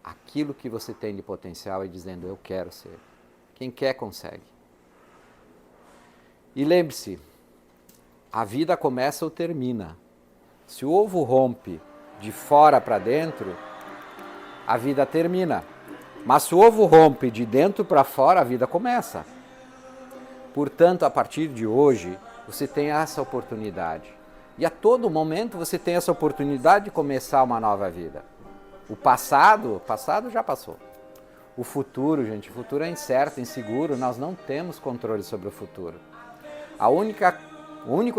aquilo que você tem de potencial e dizendo eu quero ser. Quem quer consegue. E lembre-se, a vida começa ou termina. Se o ovo rompe de fora para dentro, a vida termina. Mas se o ovo rompe de dentro para fora, a vida começa. Portanto, a partir de hoje, você tem essa oportunidade. E a todo momento você tem essa oportunidade de começar uma nova vida. O passado já passou. O futuro, gente, o futuro é incerto, inseguro, nós não temos controle sobre o futuro. A única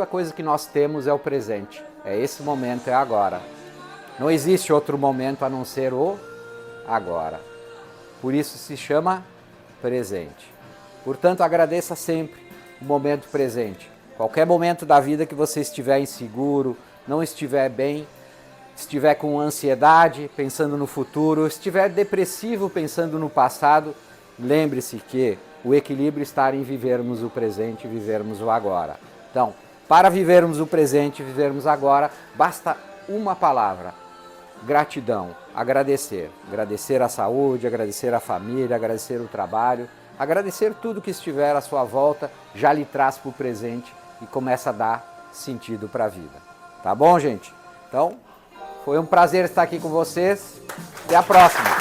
coisa que nós temos é o presente. É esse momento, é agora. Não existe outro momento a não ser o agora. Por isso se chama presente. Portanto, agradeça sempre o momento presente. Qualquer momento da vida que você estiver inseguro, não estiver bem, estiver com ansiedade, pensando no futuro, estiver depressivo, pensando no passado, lembre-se que o equilíbrio está em vivermos o presente e vivermos o agora. Então, para vivermos o presente e vivermos agora, basta uma palavra: gratidão, agradecer. Agradecer a saúde, agradecer a família, agradecer o trabalho, agradecer tudo que estiver à sua volta, já lhe traz para o presente e começa a dar sentido para a vida. Tá bom, gente? Então, foi um prazer estar aqui com vocês. Até a próxima!